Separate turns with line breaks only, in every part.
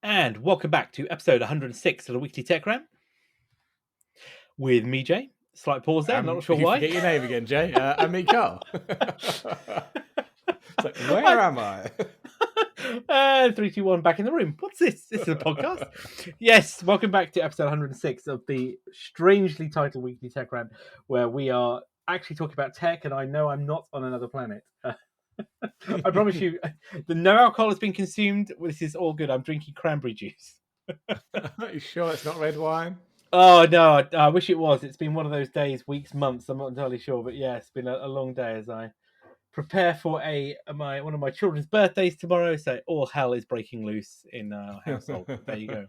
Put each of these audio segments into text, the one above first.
And welcome back to episode 106 of the Weekly Tech Rant with me, Jay. Slight pause there, not sure
you
why.
Forget your name again, Jay. I'm me, Carl. It's like, where am I?
And 3, 2, 1, back in the room. What's this? This is a podcast. Yes, welcome back to episode 106 of the strangely titled Weekly Tech Rant, where we are actually talking about tech, and I know I'm not on another planet. I promise you, no alcohol has been consumed. This is all good. I'm drinking cranberry juice.
Are you sure it's not red wine?
Oh no, I wish it was. It's been one of those days, weeks, months. I'm not entirely sure, but yeah, it's been a long day as I prepare for one of my children's birthdays tomorrow. So all hell is breaking loose in our household. There you go.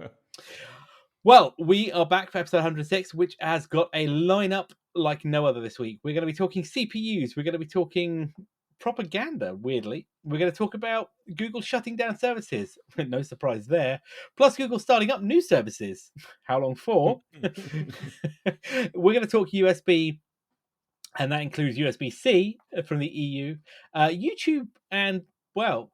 Well, we are back for episode 106, which has got a lineup like no other this week. We're going to be talking CPUs. We're going to be talking propaganda, weirdly. We're going to talk about Google shutting down services. No surprise there. Plus Google starting up new services. How long for? We're going to talk USB, and that includes USB-C from the EU, YouTube, and, well,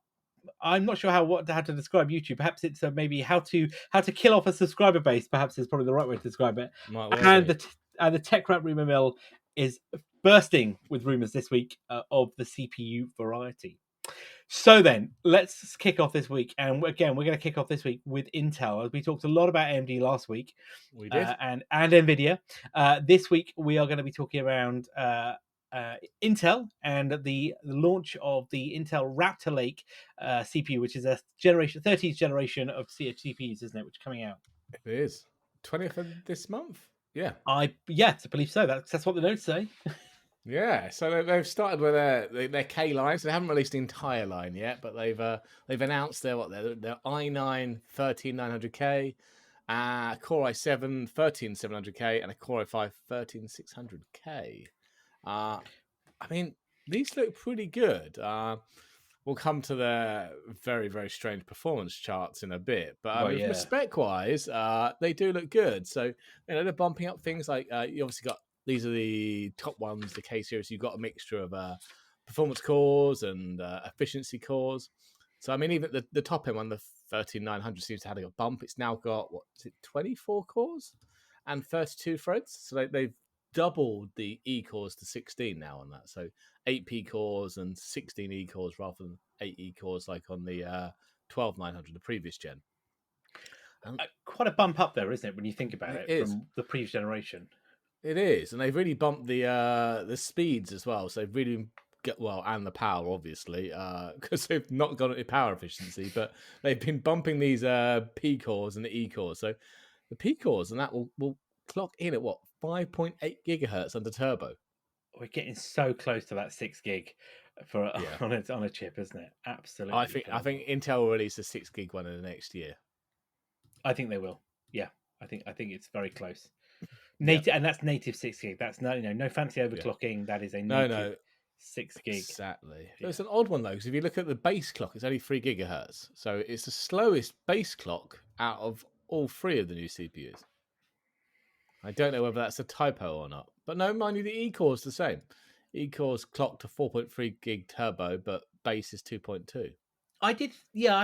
I'm not sure how to describe YouTube. Perhaps it's maybe how to kill off a subscriber base. Perhaps is probably the right way to describe it. And the tech rant rumor mill is bursting with rumors this week of the CPU variety. So then, let's kick off this week. And again, we're going to kick off this week with Intel. We talked a lot about AMD last week.
We did.
And NVIDIA. This week, we are going to be talking around Intel and the launch of the Intel Raptor Lake CPU, which is a 13th generation of CPUs, isn't it? Which is coming out.
It is 20th of this month. Yeah,
I believe so. That's what the notes say.
Yeah, so they've started with their K lines. They haven't released the entire line yet, but they've announced their i9 13900K, Core i7 13700K, and a Core i5 13600K. I mean, these look pretty good. We'll come to their very, very strange performance charts in a bit, but spec-wise, they do look good. So they're bumping up things like you obviously got. These are the top ones, the K series. You've got a mixture of performance cores and efficiency cores. So, I mean, even the top end one, the 13900, seems to have a bump. It's now got, 24 cores and 32 threads. So they've doubled the E cores to 16 now on that. So 8 P cores and 16 E cores rather than 8 E cores like on the 12900, the previous gen.
Quite a bump up there, isn't it, when you think about it from the previous generation?
It is, and they've really bumped the speeds as well. So they've really and the power, obviously, because they've not got any power efficiency, but they've been bumping these P cores and the E cores. So the P cores and that will clock in at 5.8 gigahertz under turbo.
We're getting so close to that 6 gig on a chip, isn't it? Absolutely.
I think Intel will release a 6 gig one in the next year.
I think they will. Yeah, I think it's very close. Native, and that's native 6 gig. That's no fancy overclocking. That is a native 6 gig.
Exactly. Yeah. It's an odd one though, because if you look at the base clock, it's only 3 gigahertz. So it's the slowest base clock out of all 3 of the new CPUs. I don't know whether that's a typo or not, but no, mind you, the E core is the same. E core's clocked to 4.3 gig turbo, but base is 2.2.
I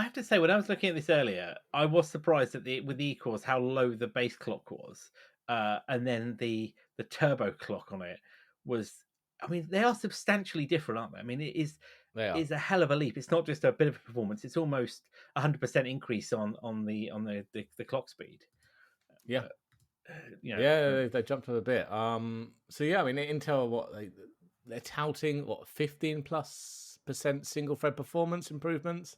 have to say, when I was looking at this earlier, I was surprised with the E cores how low the base clock was. And then the turbo clock on it was, I mean, they are substantially different, aren't they? I mean, it is a hell of a leap. It's not just a bit of performance; it's almost 100% increase on the clock speed.
Yeah, they jumped up a bit. So yeah, I mean, Intel, they're touting 15+% single thread performance improvements,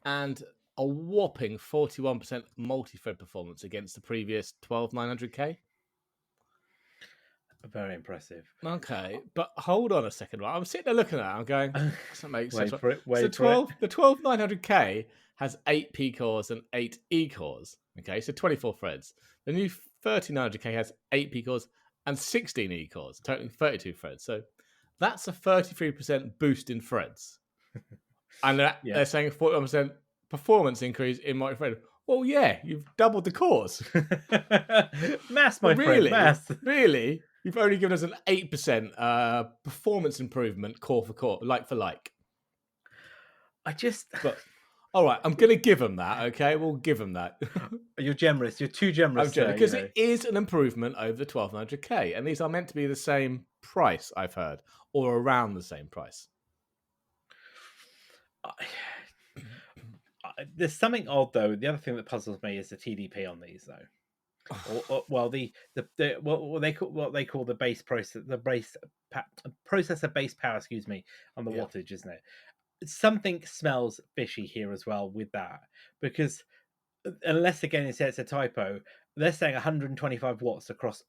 and a whopping 41% multi-thread performance against the previous 12900K.
Very impressive.
Okay, but hold on a second. Right? I'm sitting there looking at it. I'm going, doesn't make sense.
The
12900K has 8 P cores and 8 E cores. Okay, so 24 threads. The new 13900K has 8 P cores and 16 E cores, totaling 32 threads. So that's a 33% boost in threads. And they're saying 41% performance increase in multi-thread. Well, yeah, you've doubled the cores.
Mass, my friend, mass.
Really? You've only given us an 8% performance improvement core for core, like for like.
But
All right, I'm going to give them that. Okay, we'll give them that.
You're generous. You're too generous,
I'm generous
sir.
because it is an improvement over the 1200K, and these are meant to be the same price, I've heard, or around the same price.
There's something odd though. The other thing that puzzles me is the TDP on these though. Well, the what they call the base process, processor base power, excuse me, on the wattage, isn't it? Something smells fishy here as well with that, because unless again it's a typo, they're saying 125 watts across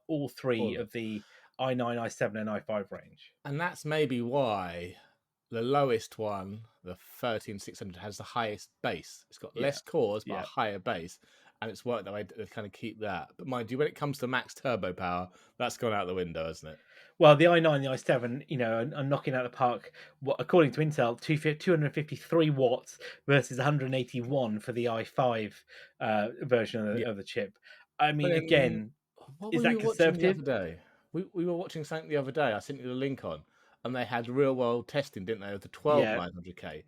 all three of the i9, i7, and i5 range,
and that's maybe why the lowest one, the 13600, has the highest base. It's got less cores but a higher base, and it's worked that way to kind of keep that. But mind you, when it comes to max turbo power, that's gone out the window, hasn't it?
Well, the i9, the i7, are knocking out the park. According to Intel, 253 watts versus 181 for the i5 version of the chip. I mean, again, is that conservative?
The other day? We were watching something the other day. I sent you the link on, and they had real world testing, didn't they, of the 12900K,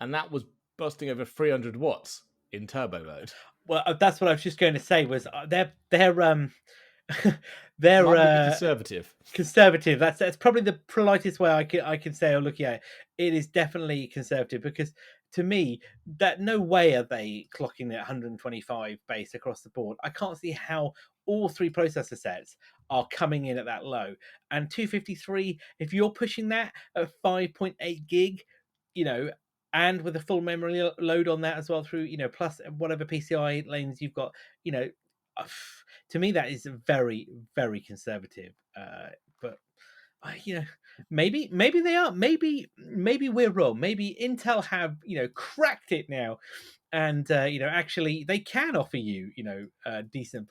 and that was busting over 300 watts in turbo mode.
Well, that's what I was just going to say. Was they're
conservative.
Conservative. That's probably the politest way I can say. Oh, look, yeah, it is definitely conservative, because to me, that no way are they clocking at 125 base across the board. I can't see how all three processor sets are coming in at that low. And 253, if you're pushing that at 5.8 gig, and with a full memory load on that as well through, plus whatever PCI lanes you've got, to me that is very, very conservative. But maybe they are. Maybe we're wrong. Maybe Intel have cracked it now, and actually they can offer you decent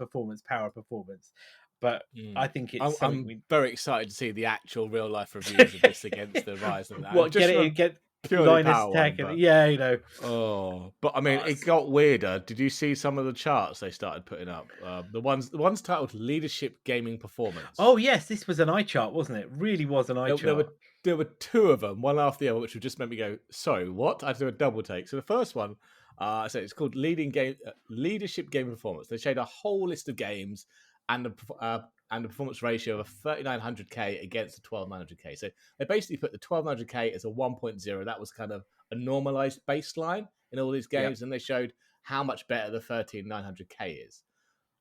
power performance. But I think it's
I'm very excited to see the actual real life reviews of this against the Ryzen.
What get Linus Tech,
but I mean, it got weirder. Did you see some of the charts they started putting up? The ones titled "Leadership Gaming Performance."
Oh yes, this was an eye chart, wasn't it? Really was an eye chart.
There were two of them, one after the other, which would just make me go, "Sorry, what?" I had to do a double take. So the first one, so it's called Leadership Gaming Performance. They showed a whole list of games and the performance ratio of 3900K against the 12900K. So they basically put the 1200K as a 1.0. That was kind of a normalized baseline in all these games, and they showed how much better the 13900K is.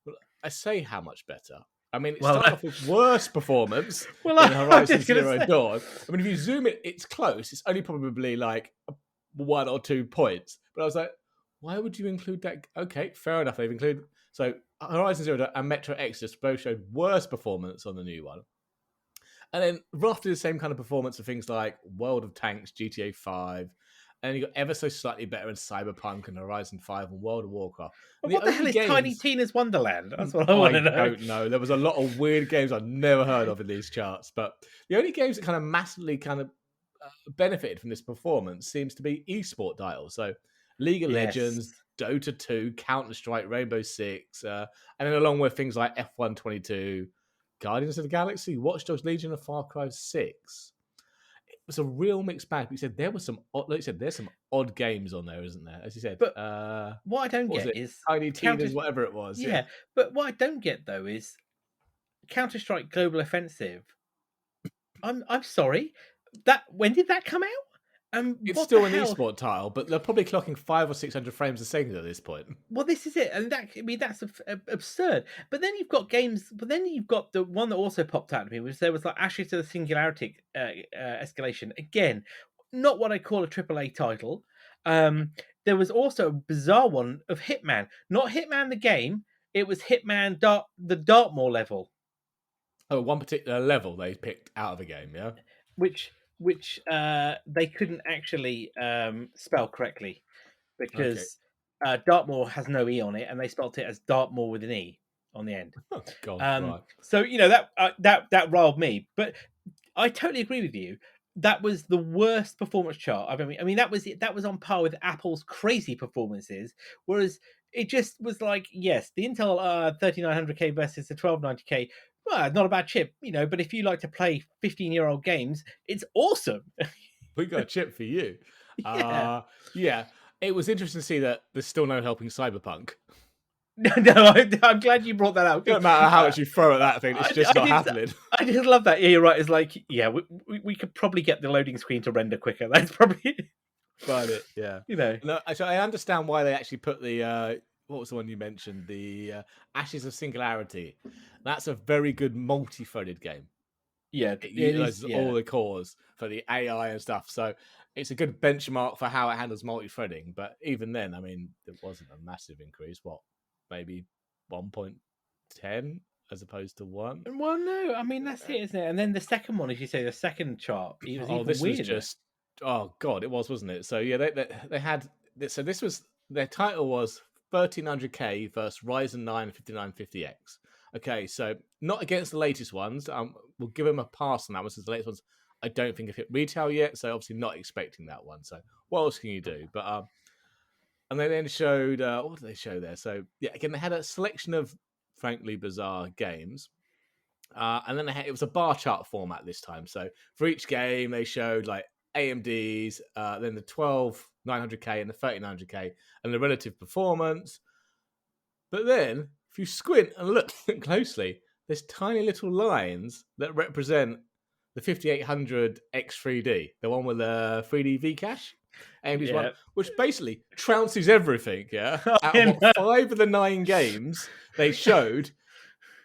Well, I say how much better. I mean, it started off with worse performance in Horizon Zero Dawn. I mean, if you zoom it, it's close. It's only probably like 1 or 2 points. But I was like, why would you include that? Okay, fair enough. They've included... So Horizon Zero Dawn and Metro Exodus both showed worse performance on the new one. And then roughly the same kind of performance for things like World of Tanks, GTA 5, and you got ever so slightly better in Cyberpunk and Horizon 5 and World of Warcraft.
Well, what the hell is Tiny Tina's Wonderland? That's what I want to know.
I don't know. There was a lot of weird games I've never heard of in these charts, but the only games that kind of massively kind of benefited from this performance seems to be esport titles. So League of Legends, Dota 2, Counter-Strike, Rainbow Six, and then along with things like F1 22, Guardians of the Galaxy, Watch Dogs Legion, and Far Cry 6. It was a real mixed bag. But you said there was some, like you said, there's some odd games on there, isn't there? As you said.
But what I don't get is
Tiny Tina's, whatever it was.
Yeah, but what I don't get though is Counter-Strike Global Offensive. I'm sorry. When did that come out?
It's still an esport title, but they're probably clocking 500 or 600 frames a second at this point.
Well, this is it, and that's absurd. But then you've got games. But then you've got the one that also popped out to me, which there was like Ashes to the Singularity Escalation. Again, not what I call a AAA title. There was also a bizarre one of Hitman, not Hitman the game. It was Hitman the Dartmoor level.
Oh, one particular level they picked out of a game, yeah.
Which they couldn't actually spell correctly, because Dartmoor has no E on it, and they spelt it as Dartmoor with an E on the end.
Oh, God, right.
So that riled me, but I totally agree with you. That was the worst performance chart I've ever. I mean, that was on par with Apple's crazy performances, whereas it just was like, yes, the Intel 3900K versus the 1290K. Well, not a bad chip, but if you like to play 15-year-old games, it's awesome.
We got a chip for you.
Yeah.
Yeah. It was interesting to see that there's still no helping Cyberpunk.
No, I'm glad you brought that up.
No matter how much you throw at that thing, it's just
I
not
just,
happening.
I just love that. Yeah, you're right. It's like, yeah, we could probably get the loading screen to render quicker. That's probably,
But it, yeah.
you know.
No, so I understand why they actually put the what was the one you mentioned? The Ashes of Singularity. That's a very good multi-threaded game.
Yeah,
It
it is.
utilizes
Yeah,
all the cores for the AI and stuff. So it's a good benchmark for how it handles multi-threading. But even then, I mean, it wasn't a massive increase. What, maybe 1.10 as opposed to 1?
well, no, I mean that's it, isn't it? And then the second one, as you say, the second chart, it was
Oh,
even
this was
weirder.
just, oh God, it was, wasn't it? So yeah, they had, so this was, their title was 1300K versus Ryzen 9 5950X. Okay, so not against the latest ones. We'll give them a pass on that one since the latest ones I don't think have hit retail yet. So obviously not expecting that one. So what else can you do? But and they then showed what did they show there? So yeah, again they had a selection of frankly bizarre games. And then it was a bar chart format this time. So for each game, they showed like AMD's, then the 12900K and the 3900K, and the relative performance. But then, if you squint and look closely, there's tiny little lines that represent the 5800 X3D, the one with the 3D Vcache. AMD's one, which basically trounces everything. Yeah, out of what 5 of the 9 games they showed,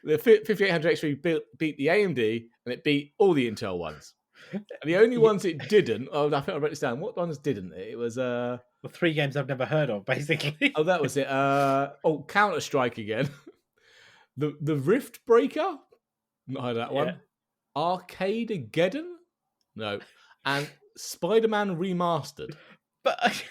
the 5800 X3 beat the AMD and it beat all the Intel ones. And the only ones it didn't, I think I wrote this down. What ones didn't it? It was
well, 3 games I've never heard of, basically.
Oh, that was it. Counter-Strike again. the Rift Breaker, not heard of that one. Arcade-Geddon, no, and Spider-Man Remastered.
But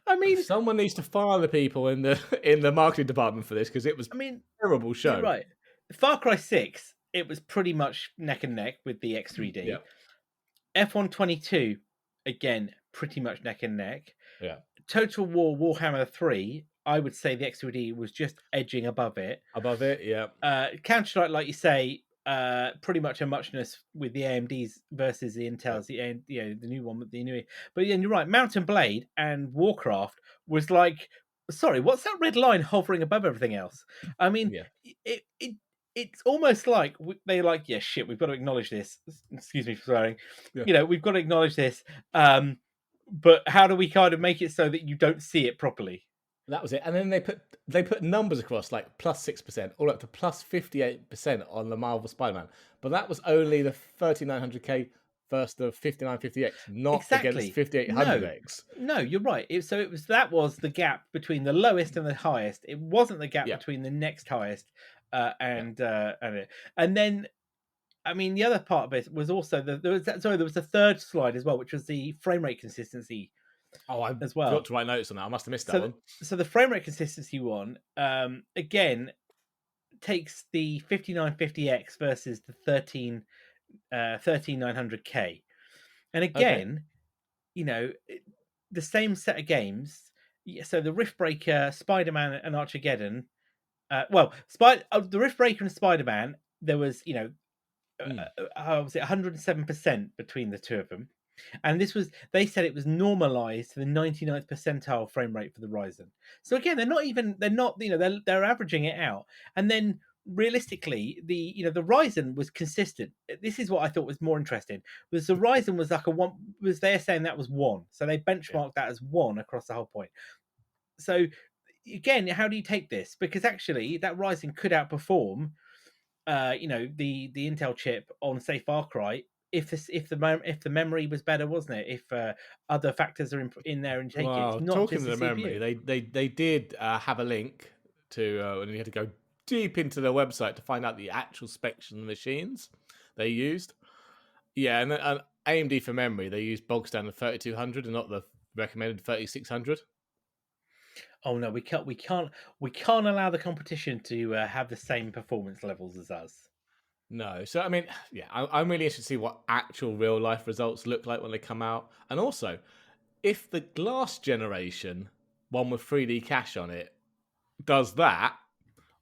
I mean,
someone needs to fire the people in the marketing department for this because it was a terrible show.
You're right. Far Cry 6, it was pretty much neck and neck with the X3D.
Yeah.
F122, again, pretty much neck and neck.
Yeah.
Total War Warhammer 3, I would say the X3D was just edging above it.
Above it, yeah.
Counter-Strike, like you say, pretty much a muchness with the AMDs versus the Intels, the new one with the new. But yeah, you're right. Mountain Blade and Warcraft was like, sorry, what's that red line hovering above everything else? I mean, it's almost like they're like, yeah, shit, we've got to acknowledge this. Excuse me for swearing. Yeah. We've got to acknowledge this. But how do we kind of make it so that you don't see it properly?
That was it. And then they put numbers across like plus 6%, all up to plus 58% on the Marvel Spider-Man. But that was only the 3900K versus the 5950X, not against 5800X.
No, you're right. That was the gap between the lowest and the highest. It wasn't the gap between the next highest and then. I mean, the other part of it was also there was a third slide as well, which was the frame rate consistency.
Oh, I
as well.
Got to write notes on that. I must have missed that one.
So the frame rate consistency one, again, takes the 5950X versus the 13900K, and again, the same set of games. So the Riftbreaker, Spider-Man, and Armageddon. The Riftbreaker and Spider-Man, there was was it 107% between the two of them. And they said it was normalized to the 99th percentile frame rate for the Ryzen. So again, they're averaging it out. And then realistically, the Ryzen was consistent. This is what I thought was more interesting. Was the Ryzen was like they're saying that was 1. So they benchmarked that as 1 across the whole point. So again, how do you take this? Because actually that Ryzen could outperform the Intel chip on, say, Far Cry, if the memory was better, wasn't it? If other factors are in there and take it. It's not
talking
just
of the memory, they did have a link to and you had to go deep into their website to find out the actual specs of the machines they used. Yeah, and AMD for memory, they used bog standard 3200 and not the recommended 3600.
Oh no, we can't allow the competition to have the same performance levels as us.
No, so I mean, yeah, I'm really interested to see what actual real life results look like when they come out, and also if the last generation one with 3D cache on it does that,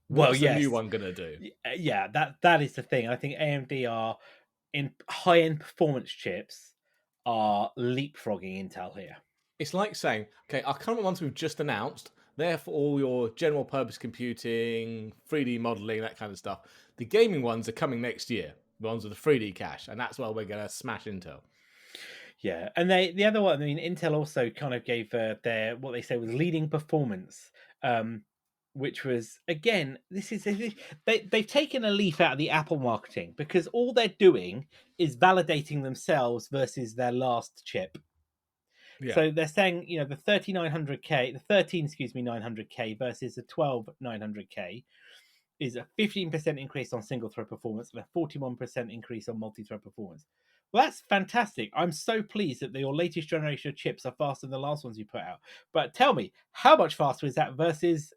what's the new one gonna do?
Yeah, that is the thing. I think AMD are in high end performance chips are leapfrogging Intel here.
It's like saying, okay, our current ones we've just announced, they're for all your general purpose computing, 3D modeling, that kind of stuff. The gaming ones are coming next year, the ones with the 3D cache, and that's why we're going to smash Intel.
Yeah, and the other one, I mean, Intel also kind of gave their what they say was leading performance, um, which was again, they've taken a leaf out of the Apple marketing because all they're doing is validating themselves versus their last chip.
Yeah,
So they're saying, the 3900K, the 13, excuse me, 900K versus the 12 900K is a 15% increase on single thread performance and a 41% increase on multi thread performance. Well, that's fantastic. I'm so pleased that your latest generation of chips are faster than the last ones you put out. But tell me, how much faster is that versus,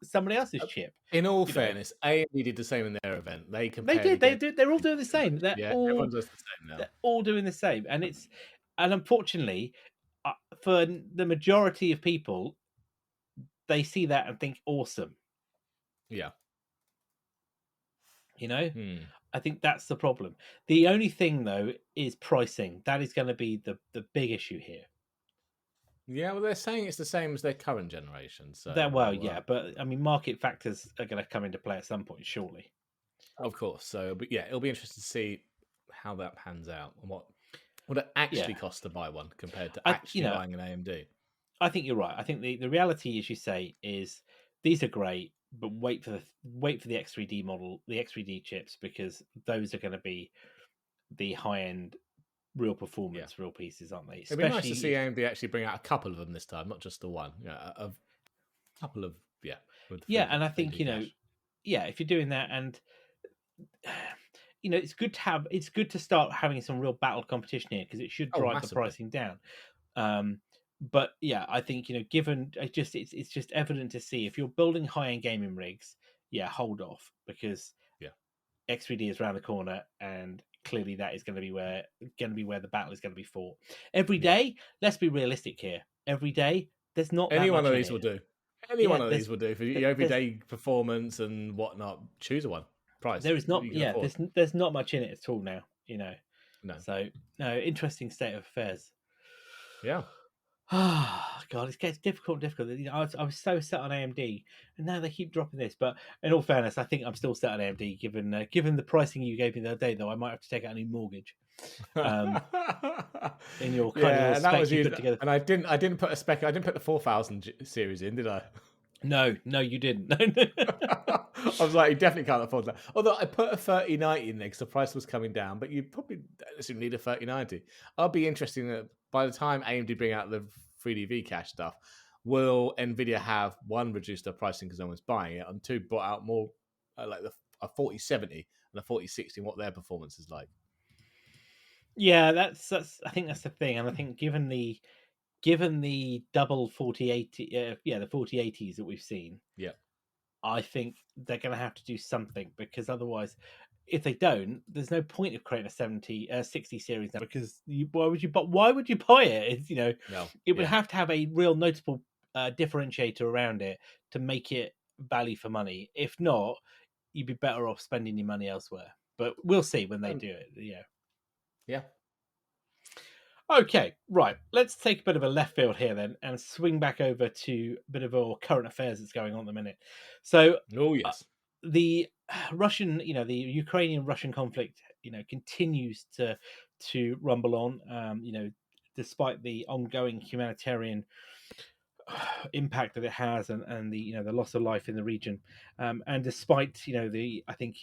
somebody else's chip?
in all
You know,
fairness, AMD did the same in their event. They
they
compared
did. They
against
did. They're all doing the same.
yeah, everyone does the same now.
They're all doing the same, and unfortunately, uh, for the majority of people, they see that and think awesome.
Yeah.
You know,
Hmm.
I think that's the problem. The only thing though is pricing. That is going to be the big issue here.
Yeah, well, they're saying it's the same as their current generation. So,
That well, yeah, but I mean, market factors are going to come into play at some point, surely.
of course. So, but yeah, it'll be interesting to see how that pans out and what it actually
Yeah,
costs to buy one compared to
I you
actually
know
buying an AMD.
I think you're right. I think the reality, as you say, is these are great, but wait for the X3D model, the X3D chips, because those are going to be the high end, real
Yeah.
performance, real pieces, aren't they?
It'd be nice to
Especially
see
if
AMD actually bring out a couple of them this time, not just the one. Yeah, a couple of with
yeah, and I
3D
think
cache.
yeah, if you're doing that, and it's good to start having some real battle competition here because it should
Oh,
drive the
massively.
pricing down. Um, but yeah, I think given it's just evident to see if you're building high end gaming rigs, yeah, hold off because
Yeah.
X3D is around the corner, and clearly that is going to be where the battle is going to be fought. Every
Yeah.
day, let's be realistic here. Every day, there's not
Any
that
one
much
of
in
these will
it.
do. Any
Yeah,
one of these will do for your
there's
everyday performance and whatnot. Choose a one. Price
there is
that
not
you can
yeah
afford.
there's not much in it at all now.
No.
So no, interesting state of affairs.
Yeah.
Ah, God, it gets difficult. I was so set on AMD, and now they keep dropping this. But in all fairness, I think I'm still set on AMD, given the pricing you gave me the other day. Though I might have to take out a new mortgage. Um, in your kind of
Yeah,
little
and that
spec
was
you
used.
put together.
And I didn't put a spec. I didn't put the 4000 series in, did I?
No, no, you didn't.
I was like, you definitely can't afford that. Although I put a 3090 in there because the price was coming down, but you probably don't necessarily need a 3090. I'll be interested that by the time AMD bring out the 3D cache stuff, will Nvidia have one reduced their pricing because no one's buying it, and two brought out more like a 4070 and a 4060, and what their performance is like.
Yeah, that's. I think that's the thing, and I think given the double 4080, the 4080s that we've seen,
Yeah.
I think they're going to have to do something because otherwise, if they don't, there's no point of creating a 60 series now because why would you buy it?
No.
It would
Yeah.
have to have a real notable differentiator around it to make it value for money. If not, you'd be better off spending your money elsewhere. But we'll see when they do it. Yeah.
Yeah.
Okay, right. Let's take a bit of a left field here then and swing back over to a bit of our current affairs that's going on at the minute. So,
Oh
uh,
yes.
the the Ukrainian-Russian conflict, continues to rumble on. Despite the ongoing humanitarian impact that it has, and the loss of life in the region, and despite the I think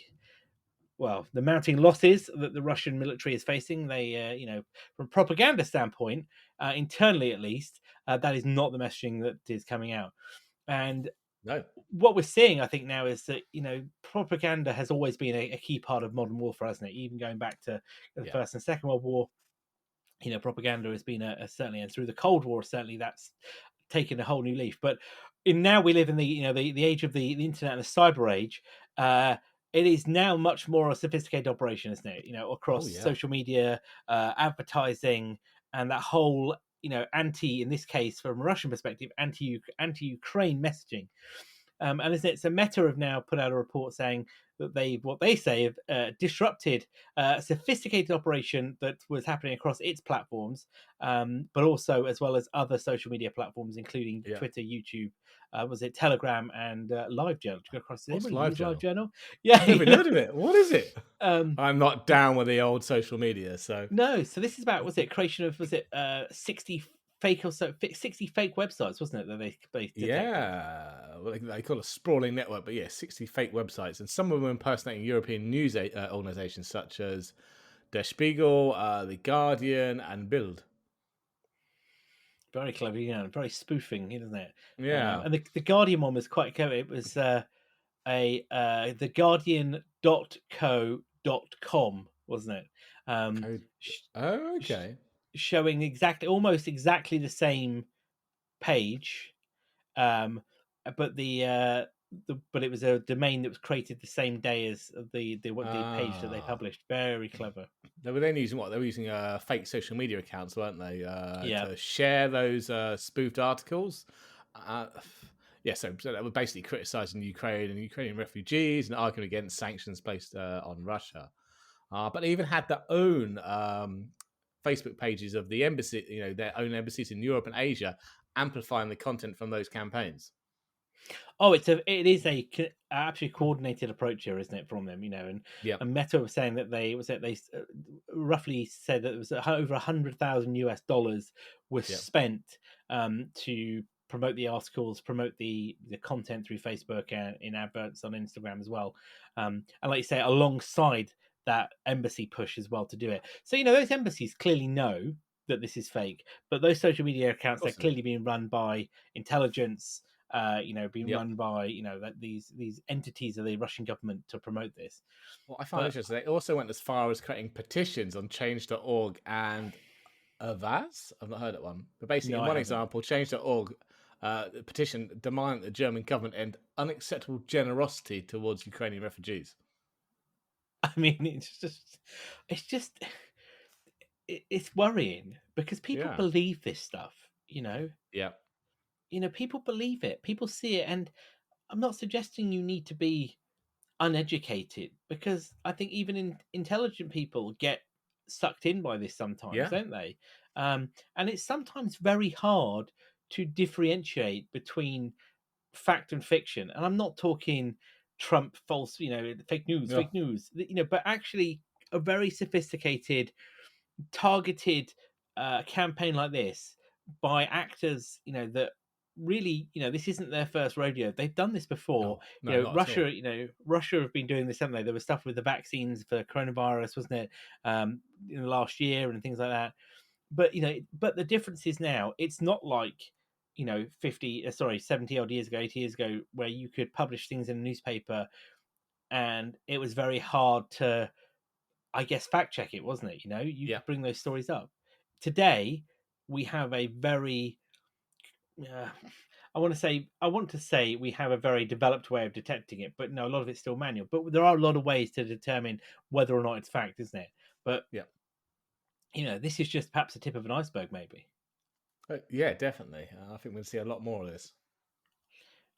the mounting losses that the Russian military is facing, from a propaganda standpoint, internally at least, that is not the messaging that is coming out. And
No.
what we're seeing, I think, now is that propaganda has always been a key part of modern warfare, hasn't it? Even going back to the
Yeah.
First and Second World War, propaganda has been certainly, and through the Cold War, certainly that's taken a whole new leaf. But now we live in the age of the internet and the cyber age. It is now much more a sophisticated operation, isn't it?
Oh
Across
yeah.
social media, advertising, and that whole in this case, from a Russian perspective, anti Ukraine messaging. And isn't it? So Meta have now put out a report saying that what they say have disrupted a sophisticated operation that was happening across its platforms, but also as well as other social media platforms, including
Yeah.
Twitter, YouTube, was it Telegram and LiveJournal? Did you go across? Does
What's
anybody use
LiveJournal?
LiveJournal? Yeah,
I've never heard of it. What is it?
um,
I'm not down with the old social media, so
no, so this is about, was it creation of, was it 60 fake or so 60 fake websites, wasn't it, that they detected?
yeah, well, they call it a sprawling network, but yeah, 60 fake websites, and some of them impersonating European news organizations such as Der Spiegel, The Guardian, and Bild.
Very clever, yeah, very spoofing, isn't it?
Yeah.
And the Guardian one was quite clever. It was theguardian.co.com, wasn't it?
Code.
Sh-
Oh,
sh-
okay.
Showing almost exactly the same page, um, but but it was a domain that was created the same day as the page that they
Ah.
published. Very clever.
They were then using what? They were using fake social media accounts, weren't they?
Yeah.
To share those spoofed articles. Uh, yeah, so they were basically criticizing Ukraine and Ukrainian refugees and arguing against sanctions placed on Russia. But they even had their own Facebook pages of the embassy, their own embassies in Europe and Asia, amplifying the content from those campaigns.
Oh, it is a actually coordinated approach here, isn't it, from them?
Yep,
And Meta was saying that they roughly said that it was over $100,000 was
yep.
spent to promote the articles, promote the content through Facebook and in adverts on Instagram as well, and like you say, alongside that embassy push as well to do it. So those embassies clearly know that this is fake, but those social media
Of
accounts, they're
course they do.
clearly being run by intelligence, being
Yep.
run by that these entities of the Russian government to promote this.
What I find
But
interesting, they also went as far as creating petitions on change.org and Avaz. I've not heard that one. But basically,
no,
in
I
one
haven't.
example, change.org the petition demanding that the German government end unacceptable generosity towards Ukrainian refugees.
I mean, it's just, it's worrying because people
Yeah.
believe this stuff.
Yeah.
People believe it. People see it, and I'm not suggesting you need to be uneducated because I think even intelligent people get sucked in by this sometimes,
Yeah.
don't they? And it's sometimes very hard to differentiate between fact and fiction. And I'm not talking Trump false,
Yeah.
fake news, but actually a very sophisticated, targeted campaign like this by actors, that really, this isn't their first rodeo. They've done this before.
No, no, not at all.
Russia have been doing this, haven't they? There was stuff with the vaccines for coronavirus, wasn't it? In the last year and things like that. But the difference is now it's not like 70 odd years ago, 80 years ago, where you could publish things in a newspaper and it was very hard to, I guess, fact check it, wasn't it? You
Yeah.
could bring those stories up. Today we have a very uh, I want to say we have a very developed way of detecting it, but no, a lot of it's still manual. But there are a lot of ways to determine whether or not it's fact, isn't it? But
Yeah.
this is just perhaps the tip of an iceberg, maybe.
Yeah, definitely. I think we'll see a lot more of this.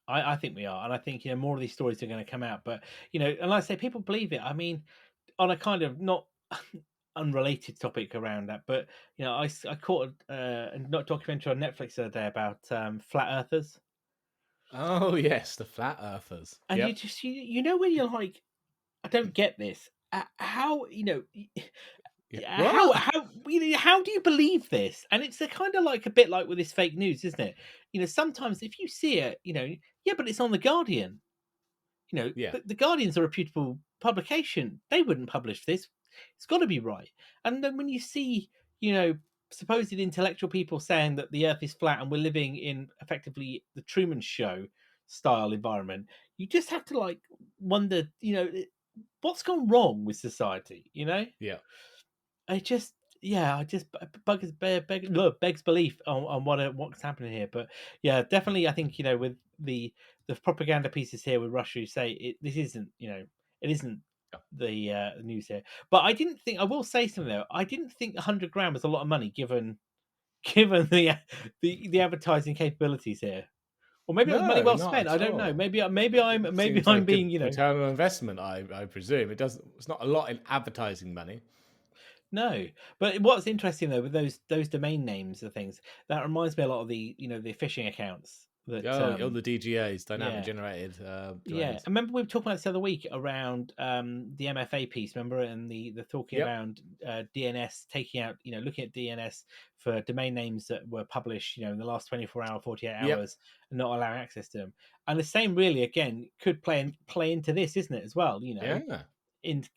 I think we are, and I think more of these stories are going to come out. But and like I say, people believe it. I mean, on a kind of not unrelated topic around that, but I caught a not documentary on Netflix the other day about flat earthers,
Oh, yes, the flat earthers.
and you
Yep.
just when you're like, I don't get this. How
Yeah.
how
What?
how how do you believe this? And it's a kind of like a bit like with this fake news, isn't it? Sometimes if you see it, yeah, but it's on the Guardian.
Yeah.
The Guardian's a reputable publication. They wouldn't publish this. It's got to be right. And then when you see, you know, supposed intellectual people saying that the Earth is flat and we're living in effectively the Truman Show style environment, you just have to like wonder, what's gone wrong with society.
Yeah.
I just, yeah, I just begs belief on what's happening here. But yeah, definitely, I think with the propaganda pieces here with Russia, you say this isn't, it isn't
Yeah.
the news here. But I didn't think, I will say something though. I didn't think 100 grand was a lot of money given given the advertising capabilities here. Or maybe it was money
No,
well
not
spent. I
at
don't know.
all.
Maybe
It
maybe
seems
I'm
like
being,
good return on investment. I presume it doesn't. It's not a lot in advertising money.
No, but what's interesting though with those domain names and things, that reminds me a lot of the the phishing accounts that
Oh, the DGAs, dynamic
yeah.
generated
Yeah, I
domains.
remember we were talking about this the other week around the MFA piece. Remember, and the talking
Yep.
around DNS taking out, looking at DNS for domain names that were published, in the last 24 hours, 48
Yep.
hours, and not allowing access to them. And the same, really, again, could play into this, isn't it, as well?
Yeah.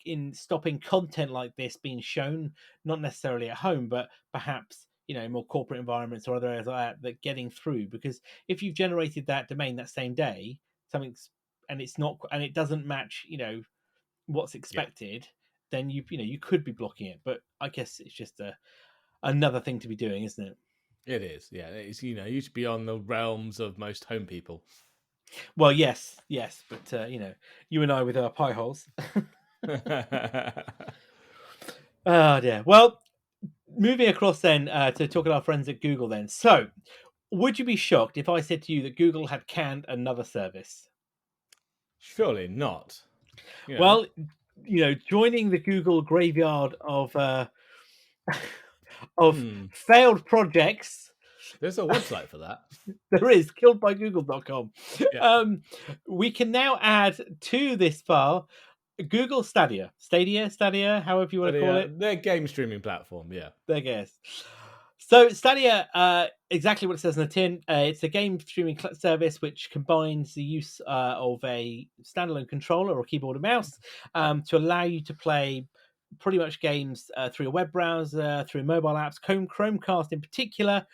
In stopping content like this being shown, not necessarily at home, but perhaps more corporate environments or other areas like that getting through. Because if you've generated that domain that same day, something's and it's not and it doesn't match what's
Yeah.
expected, then you could be blocking it. But I guess it's just another thing to be doing, isn't it?
It is. Yeah. It's you should be on the realms of most home people.
Well, yes, but you and I with our pie holes. Oh dear. Well, moving across then to talk to our friends at Google then. So would you be shocked if I said to you that Google had canned another service?
Surely not. You know.
Well, joining the Google graveyard of of
Hmm.
failed projects.
There's a website for that.
There is killedbygoogle.com.
Yeah.
We can now add to this file Google Stadia, however you want to call it.
Their game streaming platform. Yeah.
Their guess. So Stadia, exactly what it says on the tin. It's a game streaming service which combines the use of a standalone controller or keyboard and mouse to allow you to play pretty much games through a web browser, through mobile apps, Chromecast in particular,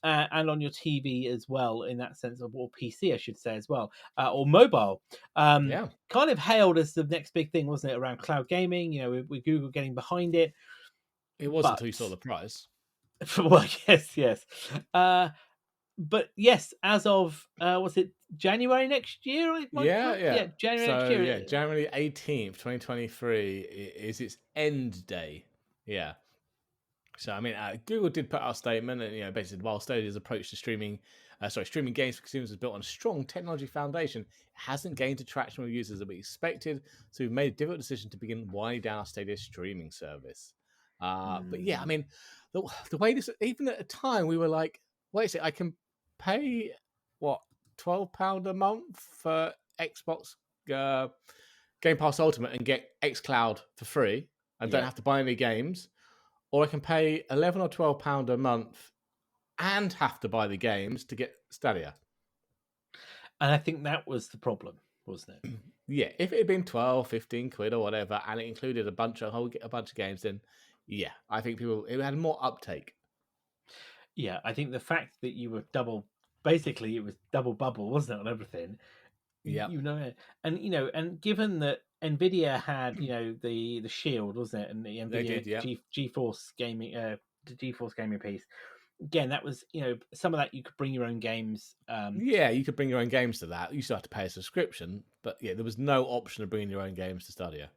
and on your TV as well, in that sense, or PC, I should say, as well, or mobile.
Yeah.
Kind of hailed as the next big thing, wasn't it, around cloud gaming? With Google getting behind it.
It was
But
until you saw the price.
well, yes. But yes, as of was it January next year?
Yeah.
January next
So
year.
yeah, January 18th, 2023 is its end day. Yeah. So I mean, Google did put out a statement, and basically, while Stadia's approach to streaming games for consumers is built on a strong technology foundation, it hasn't gained the traction with users that we expected. So we've made a difficult decision to begin winding down our Stadia streaming service. But yeah, I mean, the way this, even at the time, we were like, wait a second, I can pay what £12 a month for Xbox Game Pass Ultimate and get xCloud for free, and don't have to buy any games. Or I can pay £11 or £12 a month and have to buy the games to get Stadia.
And I think that was the problem, wasn't it?
Yeah, if it had been 12, 15 quid or whatever, and it included a bunch of games, then yeah, I think it had more uptake.
Yeah, I think the fact that you were basically it was double bubble, wasn't it, on everything?
Yeah,
And given that Nvidia had the Shield, wasn't it, and the
they
Nvidia
did. Yeah,
GeForce gaming the GeForce gaming piece. Again, that was some of that you could bring your own games.
yeah, you could bring your own games to that. You still have to pay a subscription, but yeah, there was no option of bringing your own games to Stadia.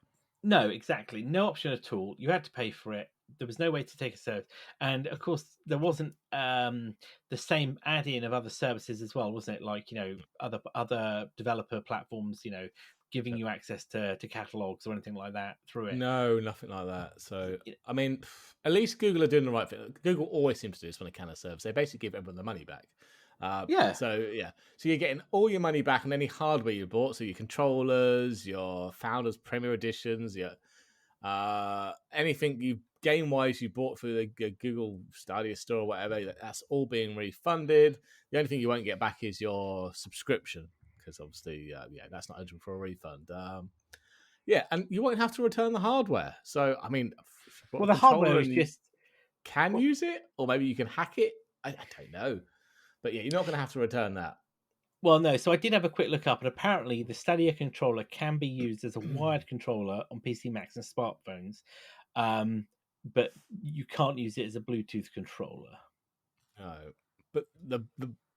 No, exactly, no option at all. You had to pay for it. There was no way to take a service, and of course, there wasn't the same add-in of other services as well, wasn't it? Like other developer platforms, giving you access to catalogs or anything like that through it.
No, nothing like that. So, I mean, at least Google are doing the right thing. Google always seems to do this when they can a service. They basically give everyone the money back.
Yeah.
So you're getting all your money back on any hardware you bought. So your controllers, your Founders Premier Editions, your anything you game wise you bought through the Google Stadia store or whatever. That's all being refunded. The only thing you won't get back is your subscription, because obviously, that's not eligible for a refund. Yeah, and you won't have to return the hardware. So, I mean, if you bought
Well,
a
the hardware
controller
is
and you
just
can use it, or maybe you can hack it. I don't know. But yeah, you're not going to have to return that.
well, no. So I did have a quick look up, and apparently the Stadia controller can be used as a wired controller on PC Macs and smartphones, but you can't use it as a Bluetooth controller.
No. But the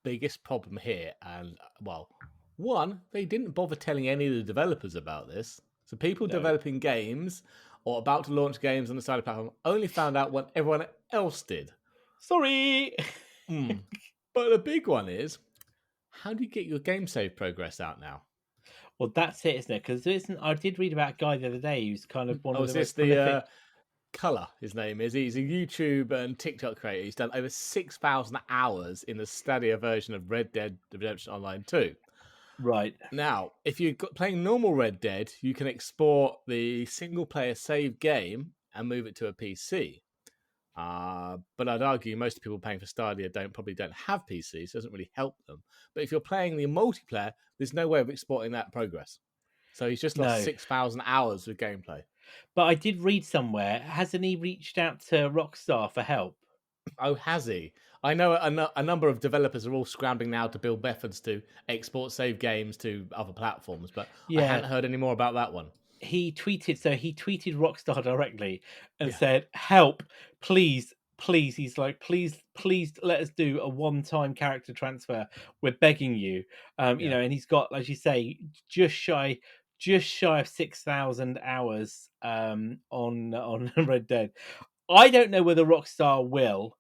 biggest problem here, and well, one, they didn't bother telling any of the developers about this. So people developing games or about to launch games on the Stadia platform only found out when everyone else did.
Sorry.
But the big one is, How do you get your game save progress out now?
Well, that's it, isn't it? Because I did read about a guy the other day who's kind of one
Oh,
of
is
the
this
most
the
prolific.
Color? His name is. He's a YouTube and TikTok creator. He's done over 6,000 hours in the Stadia version of Red Dead Redemption Online 2.
Right.
Now, if you're playing normal Red Dead, you can export the single player save game and move it to a PC. But I'd argue most people paying for Stadia probably don't have PCs, so it doesn't really help them. But if you're playing the multiplayer, there's no way of exporting that progress. So he's just lost
No.
6,000 hours of gameplay.
But I did read somewhere, hasn't he reached out to Rockstar for help?
Oh, has he? I know a number of developers are all scrambling now to build methods to export save games to other platforms, but I
Yeah,
hadn't heard any more about that one.
he tweeted Rockstar directly and
Yeah,
said, "Help, please, please." He's like, "Please let us do a one-time character transfer. We're begging you."
yeah.
And he's got, as you say, just shy of 6,000 hours on Red Dead. I don't know whether Rockstar will.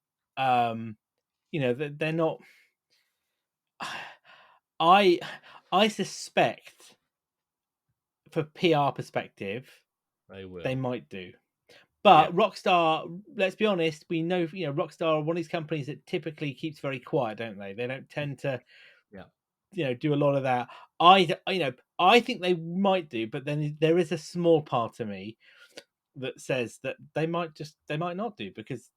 They're not. I I suspect, for PR perspective,
They
they
will.
might do.
Yeah,
But Rockstar, let's be honest, we know, Rockstar are one of these companies that typically keeps very quiet, don't they? They don't tend to,
yeah.
do a lot of that. I think they might do, but then there is a small part of me that says that they might not do, because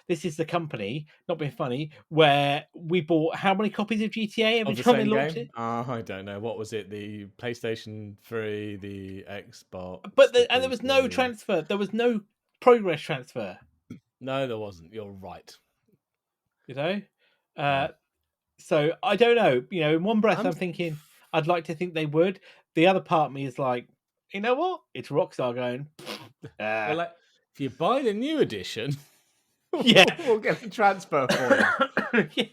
this is the company, not being funny, where we bought how many copies of GTA every
Of the
time they
same
launched
game?
it.
I don't know. What was it? The PlayStation 3, the Xbox,
But
the
and there was no
PC.
transfer. There was no progress transfer.
No, there wasn't. You're right.
You know,
Yeah.
uh, so I don't know. In one breath,
I'm
I'm thinking I'd like to think they would. The other part of me is like, you know what? It's Rockstar going.
They're
Ah,
like, if you buy the new edition,
yeah,
we'll get the transfer for you.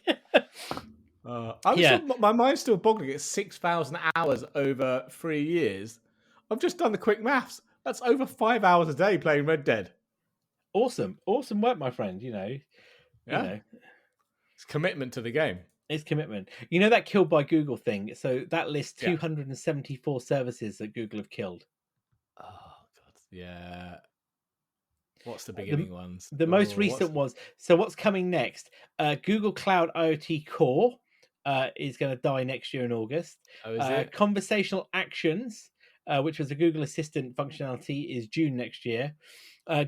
I'm
yeah.
still, my mind's still boggling at 6,000 hours over 3 years. I've just done the quick maths. That's over 5 hours a day playing Red Dead.
Awesome work, my friend. You
Yeah.
know,
It's commitment to the game.
it's commitment. That killed by Google thing. So that lists
Yeah.
274 services that Google have killed.
Oh, God. Yeah. What's the
The
beginning ones?
the most
Oh, what's
recent was, so what's coming next? Google Cloud IoT Core is going to die next year in August.
Oh, is it?
Conversational Actions, which was a Google Assistant functionality, is June next year.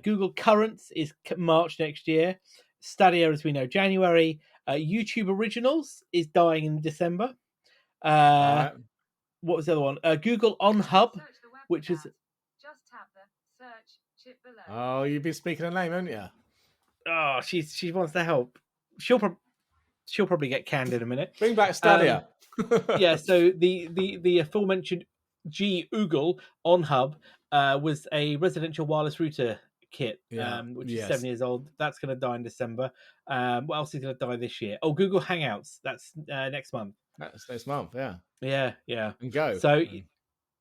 Google Currents is March next year. Stadia, as we know, January. YouTube Originals is dying in December.
All
Uh,
right.
what was the other one? Google On Hub, which is,
Oh, you've been speaking her name, haven't you?
oh, she wants to help. She'll probably get canned in a minute.
Bring back
Um,
Stadia.
yeah, so the aforementioned G Oogle On Hub was a residential wireless router kit,
Yeah.
which is
Yes.
7 years old. That's going to die in December. What else is going to die this year? Oh, Google Hangouts. That's next month.
That's next month. Yeah.
Yeah, yeah.
And go.
So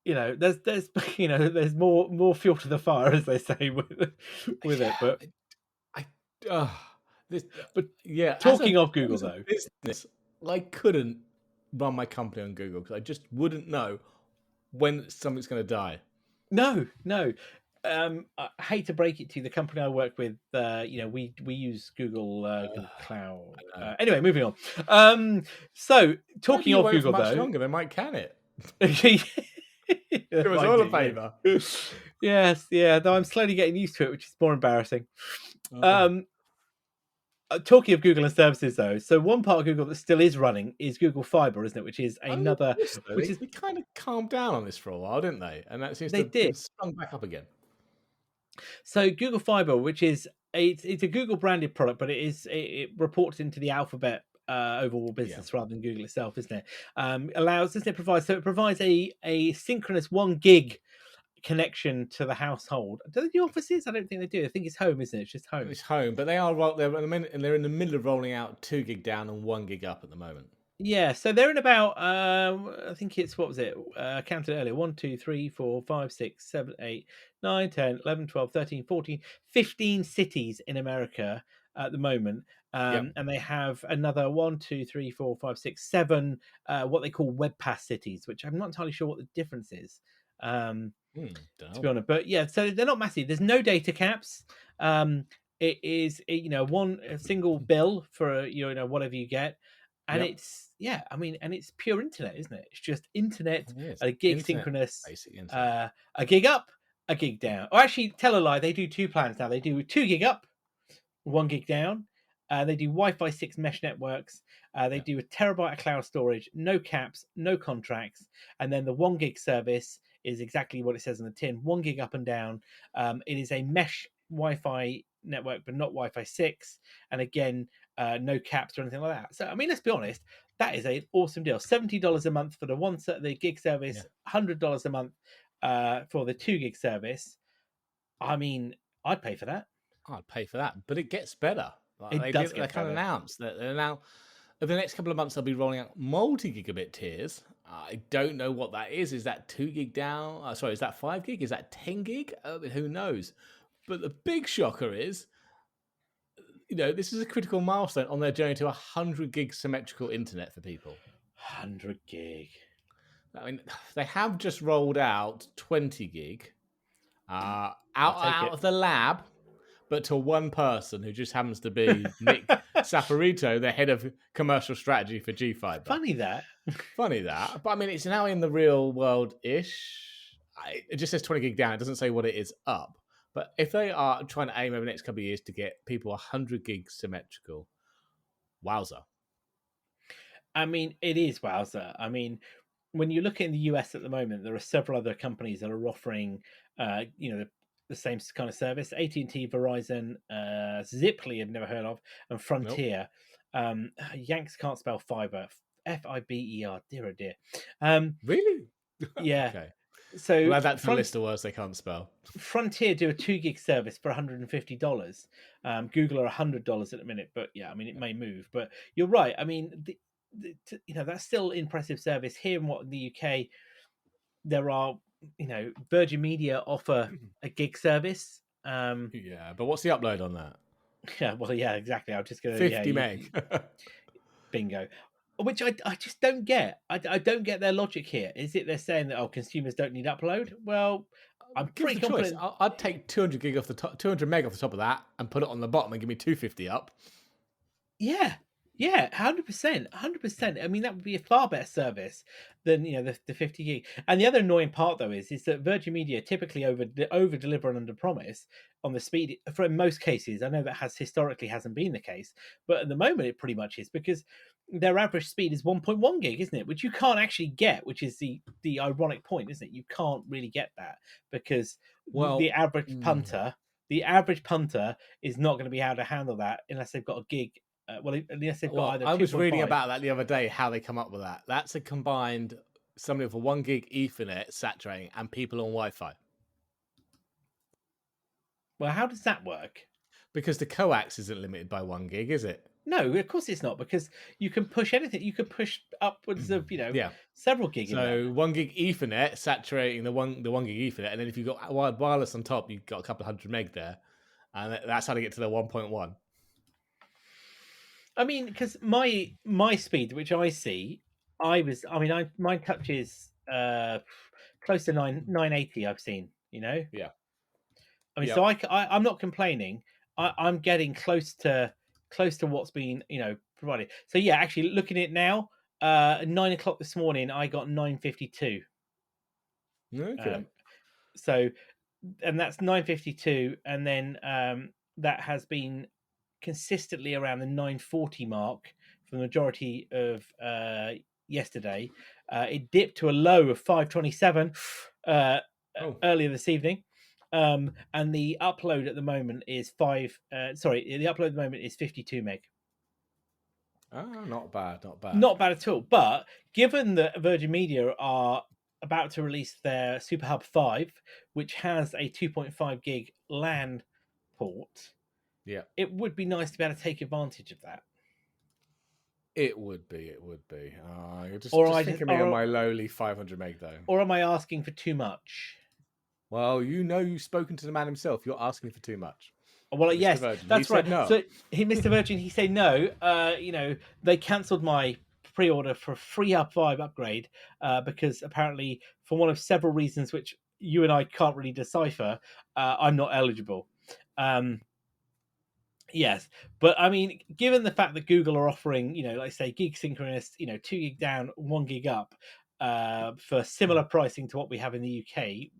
And
there's there's more fuel to the fire, as they say, with it.
yeah.
But
I. Uh, this.
but
Yeah.
talking of Google,
As a
though,
business, I couldn't run my company on Google because I just wouldn't know when something's going to die.
no. I hate to break it to you, the company I work with, we use Google Cloud.
I know.
Anyway, moving on. So
Maybe
talking
you
of
won't for
Google,
much
though,
longer. They might can it.
They
Do us
might
all
do,
a favour.
yes, yeah. Though I'm slowly getting used to it, which is more embarrassing.
Oh.
Um, Talking of Google and services, though, so one part of Google that still is running is Google Fibre, isn't it? Which is
Only
another,
this though.
which is
They kind of calmed down on this for a while, didn't they? And that seems to
they
have
did.
been sprung back up again.
So Google Fiber, which is it's a Google branded product, but it reports into the Alphabet overall
Yeah.
business rather than Google itself, isn't it? Allows, doesn't it provide? So it provides a synchronous 1 gig connection to the household. Do they do offices? I don't think they do. I think it's home, isn't it? It's just home.
It's home, but they're in the minute, and they're in the middle of rolling out 2 gig down and 1 gig up at the moment.
Yeah, so they're in about I think it's, what was it? Counted earlier. 1, 2, 3, 4, 5, 6, 7, 8, 9, 10, 11, 12, 13, 14, 15 cities in America at the moment.
Yep.
And they have another 1, 2, 3, 4, 5, 6, 7 what they call web pass cities, which I'm not entirely sure what the difference is. To be
Dunno.
honest, but yeah, so they're not massive. There's no data caps. It is a single bill for whatever you get, and
Yep.
it's I mean, and it's pure internet, isn't it? It's just internet
It is.
at a gig
Internet.
synchronous,
Basic internet.
a gig up, a gig down. Or actually, tell a lie, they do two plans now. They do 2 gig up, 1 gig down. They do Wi-Fi 6 mesh networks. They
Yeah.
do a terabyte of cloud storage, no caps, no contracts, and then the 1 gig service is exactly what it says on the tin: 1 gig up and down. It is a mesh Wi-Fi network, but not Wi-Fi 6, and again, no caps or anything like that. So, I mean, let's be honest, that is an awesome deal. $70 a month for the gig service,
Yeah.
$100 a month for the 2 gig service. I mean, I'd pay for that.
I'd pay for that, but it gets better. Like,
It does
they
get
kind of
better.
announced that they're now over the next couple of months they'll be rolling out multi-gigabit tiers. I don't know what that is. Is that 2 gig down? Sorry, is that 5 gig? Is that 10 gig? Who knows? But the big shocker is, this is a critical milestone on their journey to 100 gig symmetrical internet for people.
100 gig.
I mean, they have just rolled out 20 gig out of the lab, but to one person who just happens to be Nick Saporito, the head of commercial strategy for G Fiber.
Funny that.
But I mean, it's now in the real world-ish. It just says 20 gig down. It doesn't say what it is up. But if they are trying to aim over the next couple of years to get people 100 gig symmetrical, wowza.
I mean, it is wowza. I mean, when you look in the US at the moment, there are several other companies that are offering, the same kind of service. AT&T, Verizon, Ziply, I've never heard of, and Frontier. Yanks can't spell fiber. Fiber, dear oh dear.
Really?
Yeah.
Okay.
So
We'll add that to the list of words they can't spell.
Frontier do a 2 gig service for $150. Google are $100 at the minute, but yeah, I mean, it may move. But you're right. I mean, that's still impressive service here in the UK. There are, Virgin Media offer a gig service.
Yeah, but what's the upload on that?
Yeah, well, yeah, exactly. I'm just going to
50 meg.
Bingo. Which I just don't get. I don't get their logic here. Is it they're saying that consumers don't need upload? Well, I'm
Give us
pretty
the choice.
confident.
I'd take 200 gig off the top, 200 meg off the top of that, and put it on the bottom and give me 250 up.
Yeah, 100%. I mean, that would be a far better service than the 50 gig. And the other annoying part though is that Virgin Media typically over deliver and under promise on the speed. For in most cases, I know that historically hasn't been the case, but at the moment it pretty much is, because their average speed is 1.1 gig, isn't it? Which you can't actually get, which is the ironic point, isn't it? You can't really get that because the average punter. The average punter is not going to be able to handle that unless they've got a gig. Unless they've got either.
I was reading
2.5.
about that the other day, how they come up with that. That's a combined somebody with a 1 gig Ethernet saturating and people on Wi-Fi.
Well, how does that work?
Because the coax isn't limited by 1 gig, is it?
No, of course it's not, because you can push anything. You can push upwards of several gig.
So 1 gig Ethernet saturating the one gig Ethernet, and then if you've got wireless on top, you've got a couple of hundred meg there, and that's how to get to the 1.1.
I mean, because my speed, which I see, mine touches close to 980. I've seen,
Yeah.
I mean, so I'm not complaining. I'm getting close to what's been provided. So yeah, actually looking at it now, 9 o'clock this morning, I got 952.
Okay.
So, and that's 952, and then that has been consistently around the 940 mark for the majority of yesterday. It dipped to a low of 527 earlier this evening. And the upload at the moment is 52 meg.
Oh, not bad.
Not bad at all. But given that Virgin Media are about to release their SuperHub 5, which has a 2.5 gig LAN port, it would be nice to be able to take advantage of that.
It would be. You're just thinking me on my lowly 500 meg though.
Or am I asking for too much?
Well, you've spoken to the man himself. You're asking for too much.
Well,
Mr.
yes,
Virgin. He
that's right.
said no.
So Mr. Virgin, he said no. They cancelled my pre-order for a free up 5 upgrade because apparently, for one of several reasons which you and I can't really decipher, I'm not eligible. Yes, but I mean, given the fact that Google are offering, like say, gig synchronous, 2 gig down, 1 gig up, for similar pricing to what we have in the UK,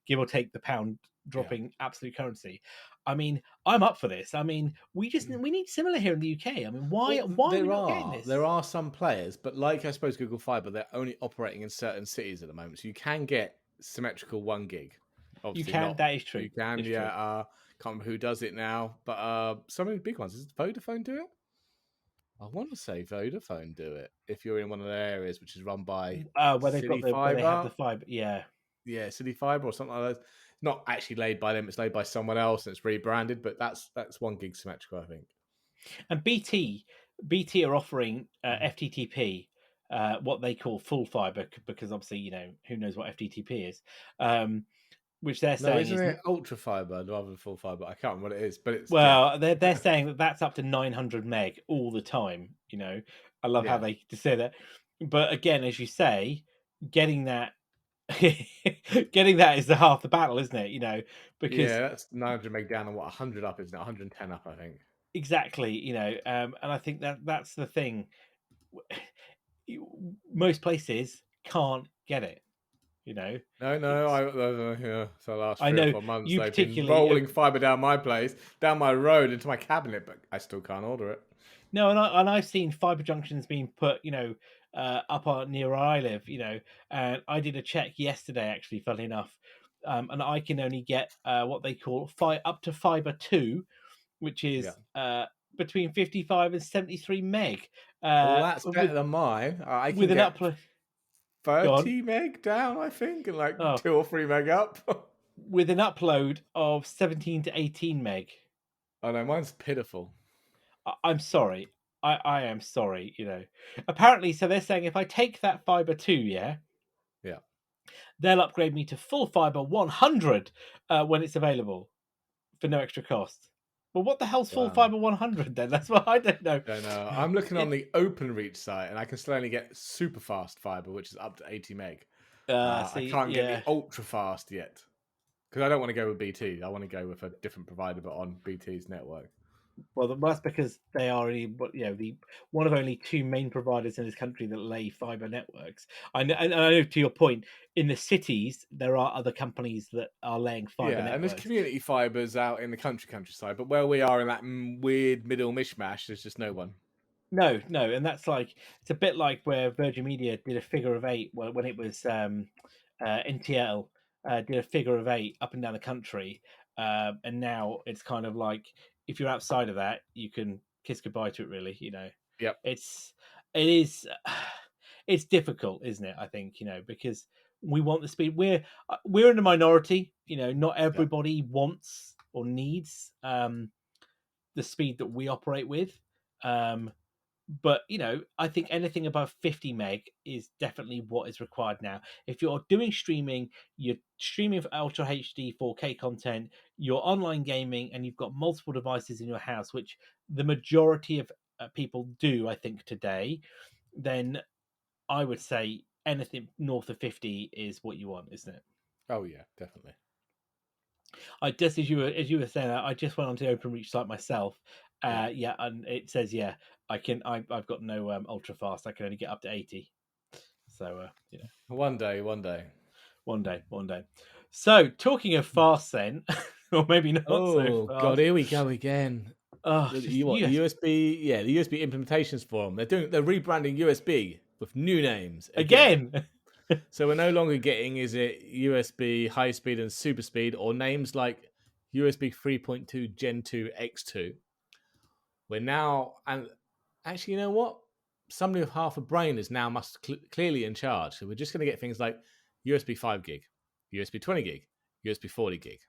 give or take the pound
Yeah.
dropping absolute currency. I mean, I'm up for this. I mean, we need similar here in the UK. I mean, why
Well,
are we not getting this?
there are some players, but like I suppose Google Fiber, they're only operating in certain cities at the moment, so you can get symmetrical 1 gig.
You
Obviously,
can.
not
That is true.
you can.
It's
Yeah,
true.
can't remember who does it now, but some of the big ones. Does Vodafone do it? I want to say Vodafone do it if you're in one of the areas which is run by
Where they've got
City
where they have the
Fiber.
fiber. Yeah.
Yeah, City Fiber or something like that. It's not actually laid by them; it's laid by someone else, and it's rebranded. But that's 1 gig symmetrical, I think.
And BT are offering FTTP, what they call full fiber, because obviously who knows what FTTP is, which they're
No,
saying
isn't
is
it ultra fiber rather than full fiber? I can't remember what it is, but it's yeah,
well, they're saying that that's up to 900 meg all the time. I love how
yeah,
they say that, but again, as you say, getting that getting that is the half the battle, isn't it? Because
yeah. That's 900 meg down and what 100 up, isn't it? 110 up, I think.
exactly, and I think that's the thing. Most places can't get it.
No, no,
It's
yeah. So the last
I
3 or
know
4 months,
you
they've been
particularly
rolling fiber down my place, down my road into my cabinet, but I still can't order it.
no, and I've seen fiber junctions being put, up on near where I live, and I did a check yesterday, actually, funnily enough, and I can only get what they call up to fiber 2, which
Yeah.
is between 55 and 73 meg,
Well,
uh,
that's
with
better than mine. I can
with an
get
upload. Go on.
30 meg down, I think, and like
Oh,
2 or 3 meg up.
with an upload of 17 to 18 meg.
Oh no, mine's pitiful.
I'm sorry. I am sorry. Apparently, so they're saying if I take that fiber 2, yeah,
Yeah.
they'll upgrade me to full fiber 100 when it's available for no extra cost. Well, what the hell's full
Wow.
fiber 100 then? That's what I don't know.
Don't know. I'm looking on
It,
the OpenReach site, and I can still only get super fast fiber, which is up to 80 meg. I
see,
can't get the
yeah.
ultra fast yet because I don't want to go with BT. I want to go with a different provider, but on BT's network.
Well, that's because they are the one of only 2 main providers in this country that lay fiber networks. And I know, to your point, in the cities there are other companies that are laying fiber
Yeah, and there's
networks.
community fibers out in the countryside, but where we are in that weird middle mishmash, there's just no one.
No, no, and that's like it's a bit like where Virgin Media did a figure of 8 when it was NTL did a figure of 8 up and down the country, and now it's kind of like if you're outside of that, you can kiss goodbye to it. Really,
Yep.
it's it is it's difficult, isn't it? I think because we want the speed. We're in the minority. Not
Yep.
everybody wants or needs the speed that we operate with. Um, but I think anything above 50 meg is definitely what is required now. If you're doing streaming, you're streaming for ultra HD 4K content, you're online gaming, and you've got multiple devices in your house, which the majority of people do, I think, today, then I would say anything north of 50 is what you want, isn't it?
Oh yeah, definitely.
I just as you were saying, I just went onto the OpenReach site myself.
Yeah.
Yeah, and it says I've got no ultra fast. I can only get up to 80. So
One day.
one day, one day. So talking of fast, then, or maybe not so
Oh God,
fast.
here we go again.
Oh,
You
just
what the
US
USB? Yeah, the USB implementations for them. They're rebranding USB with new names again.
again.
So we're no longer getting is it USB high speed and super speed or names like USB 3.2 Gen 2 X2. We're now and actually, you know what? Somebody with half a brain is now clearly in charge. So we're just going to get things like USB 5 gig, USB 20 gig, USB 40 gig.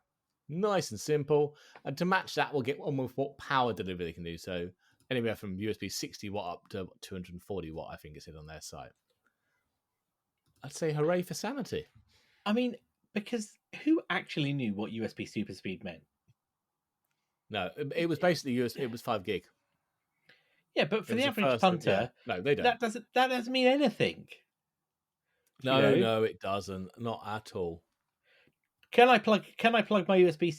Nice and simple. And to match that, we'll get one with what power delivery they can do. So anywhere from USB 60 watt up to 240 watt, I think it said on their site. I'd say hooray for sanity.
I mean, because who actually knew what USB super speed meant?
No, it was basically it was 5 gig.
Yeah, but
It
for
was
the
the
average
first. Yeah,
punter,
no, they don't.
that doesn't mean anything. You
No,
know,
no, it doesn't. Not at all.
can I plug my USB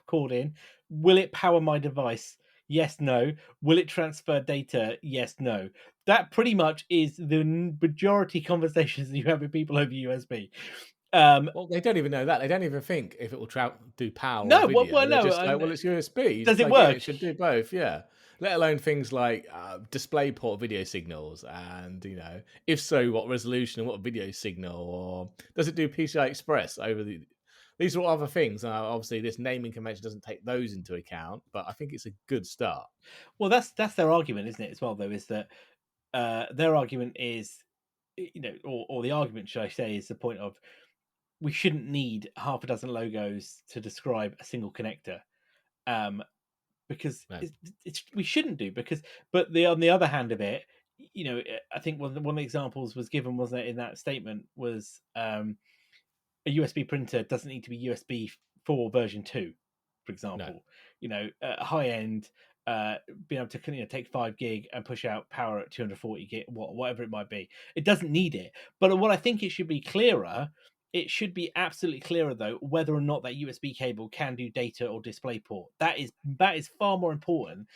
cord in? Will it power my device? Yes, no. Will it transfer data? Yes, no. That pretty much is the majority conversations that you have with people over USB.
Well, they don't even know that. They don't even think if it will do power or
No, well,
video. They're
no.
just like, well, it's USB. You
Does
just
it
plug it in.
work?
It should do both. Yeah. Let alone things like DisplayPort video signals, and if so, what resolution and what video signal, or does it do PCI Express over the? These are all other things. Obviously, this naming convention doesn't take those into account, but I think it's a good start.
Well, that's their argument, isn't it? As well, though, is that their argument is, or the argument, should I say, is the point of we shouldn't need half a dozen logos to describe a single connector, because
No,
we shouldn't do, because, but on the other hand of it, I think one of the examples was given, wasn't it, in that statement, was a USB printer doesn't need to be USB 4 version 2, for
no.
example. High end, being able to take 5 gig and push out power at 240 gig, whatever it might be. It doesn't need it. But what I think it should be clearer, it should be absolutely clearer though, whether or not that USB cable can do data or display port. That is far more important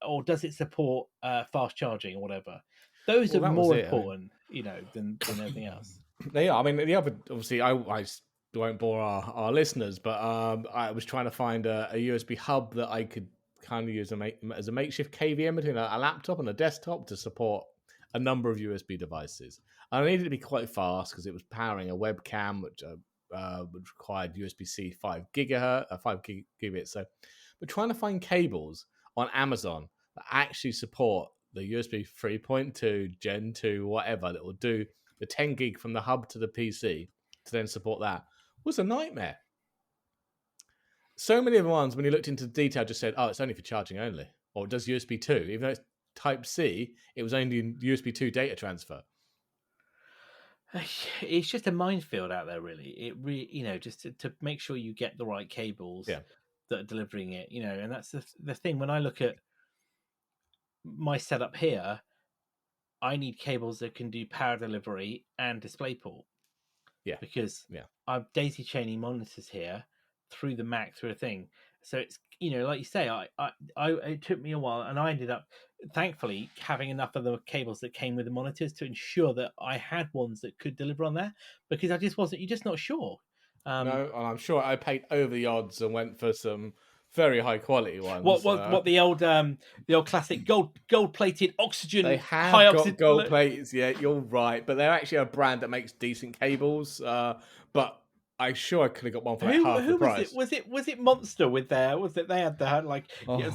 or does it support fast charging or whatever. Those
Well,
are
that was
more
it. I mean,
important, than anything else.
they are. I mean, the other, obviously, I won't bore our listeners, but I was trying to find a USB hub that I could kind of use as a makeshift KVM between a laptop and a desktop to support a number of USB devices. And I needed to be quite fast because it was powering a webcam, which required USB-C 5 gigabits. So we're trying to find cables on Amazon that actually support the USB 3.2, Gen 2, whatever, that will do the 10 gig from the hub to the PC to then support that was a nightmare. So many of the ones, when you looked into detail, just said, oh, it's only for charging only, or it does USB 2. Even though it's Type C, it was only USB 2 data transfer.
It's just a minefield out there, really. Just to make sure you get the right cables
Yeah.
that are delivering it, and that's the thing. When I look at my setup here, I need cables that can do power delivery and DisplayPort.
Yeah.
Because
Yeah.
I'm daisy chaining monitors here through the Mac through a thing. So it's, like you say, it took me a while, and I ended up, thankfully, having enough of the cables that came with the monitors to ensure that I had ones that could deliver on there, because you're just not sure.
No, and I'm sure I paid over the odds and went for some very high quality ones.
What the old classic gold plated oxygen,
they
high
have
oxygen
got gold plates, yeah, you're right, but they're actually a brand that makes decent cables. But I sure I could have got one for like half the
Who was it?
price.
Was it Monster with their? Was it they had was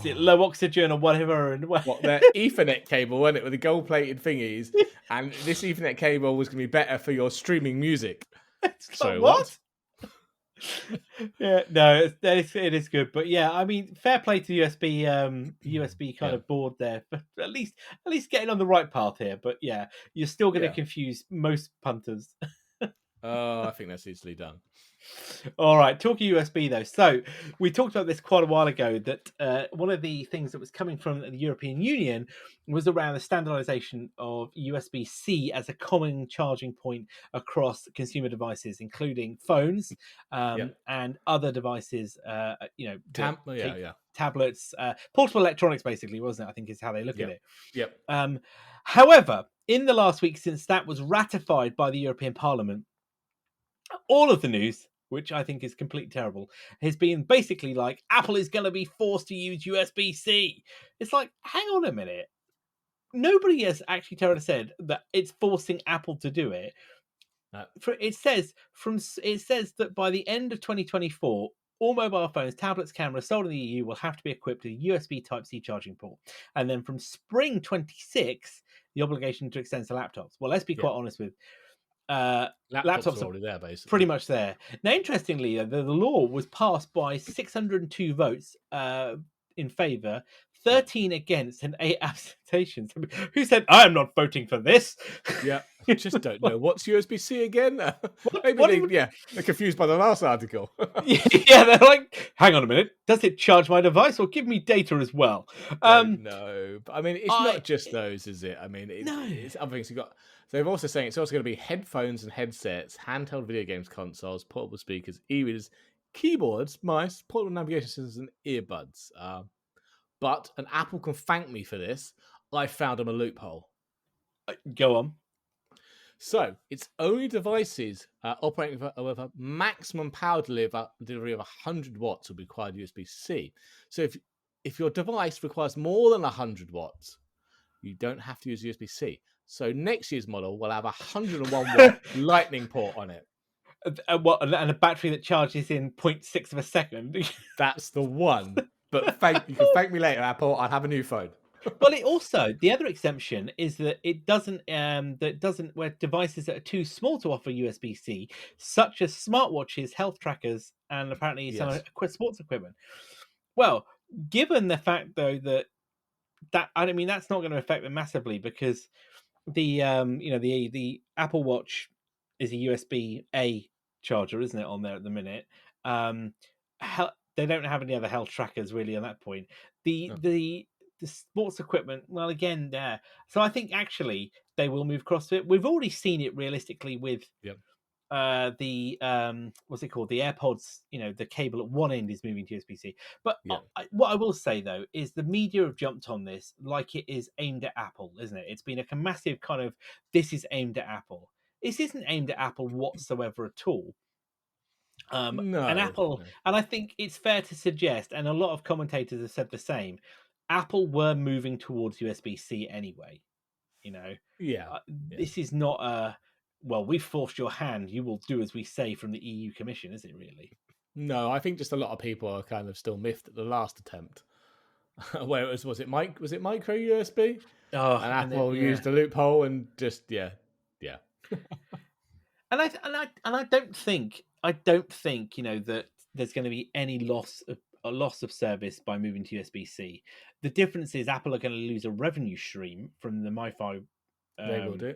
it
Oh,
low oxygen or whatever? And
what, their Ethernet cable, wasn't it, with the gold plated thingies? And this Ethernet cable was going to be better for your streaming music.
It's
So
like,
what?
Yeah, no, it is good, but yeah, I mean, fair play to USB kind
Yeah.
of board there, but at least getting on the right path here. But yeah, you're still going to
Yeah.
confuse most punters.
Oh, I think that's easily done.
All right, talking USB though. So we talked about this quite a while ago, that one of the things that was coming from the European Union was around the standardization of USB-C as a common charging point across consumer devices, including phones and other devices. Tablets, portable electronics, basically, wasn't it? I think is how they look at it.
Yep.
However, in the last week since that was ratified by the European Parliament, all of the news, which I think is completely terrible, has been basically like Apple is going to be forced to use USB-C. It's like, hang on a minute. Nobody has actually said that it's forcing Apple to do it. It says that by the end of 2024, all mobile phones, tablets, cameras sold in the EU will have to be equipped with a USB Type-C charging port. And then from spring 26, the obligation to extend to laptops. Well, let's be quite honest with laptops
are already there, basically.
Pretty much there. Now, interestingly, the law was passed by 602 votes in favour, 13 against and 8 abstentions. Who said, I am not voting for this?
Yeah, just don't know what's USB-C again. Maybe
What even?
they're confused by the last article.
Yeah, they're like, hang on a minute. Does it charge my device or give me data as well?
Don't know, but I mean, it's
I
not just those, is it? I mean,
no.
it's other things. You got. So they're also saying it's also going to be headphones and headsets, handheld video games consoles, portable speakers, e-readers, keyboards, mice, portable navigation systems, and earbuds. But and Apple can thank me for this. I found them a loophole.
Go on.
So it's only devices operating with a maximum power delivery of 100 watts will be required USB-C. So if your device requires more than 100 watts, you don't have to use USB-C. So next year's model will have a 101 watt lightning port on it.
What, and a battery that charges in 0.6 of a second.
That's the one. But you can thank me later, Apple. I'll have a new phone.
Well, it also, the other exemption is that it doesn't where devices that are too small to offer USB-C, such as smartwatches, health trackers, and apparently some sports equipment. Well, given the fact though that I mean that's not going to affect them massively, because the the Apple Watch is a USB-A charger, isn't it, on there at the minute? They don't have any other health trackers really on that point. The sports equipment, well, again, there. So I think actually they will move across to it. We've already seen it realistically with the what's it called, the AirPods. The cable at one end is moving to USB-C. But what I will say though is the media have jumped on this like it is aimed at Apple, isn't it? It's been a massive kind of, this is aimed at Apple. This isn't aimed at Apple whatsoever at all. And Apple, and I think it's fair to suggest, and a lot of commentators have said the same, Apple were moving towards USB-C anyway. This is not a, well, we forced your hand, you will do as we say from the EU Commission, is it really?
No, I think just a lot of people are kind of still miffed at the last attempt, where it was it micro USB? And Apple used a loophole and just
And I don't think that there's going to be any loss of service by moving to USB-C. The difference is Apple are going to lose a revenue stream from the MiFi
they will do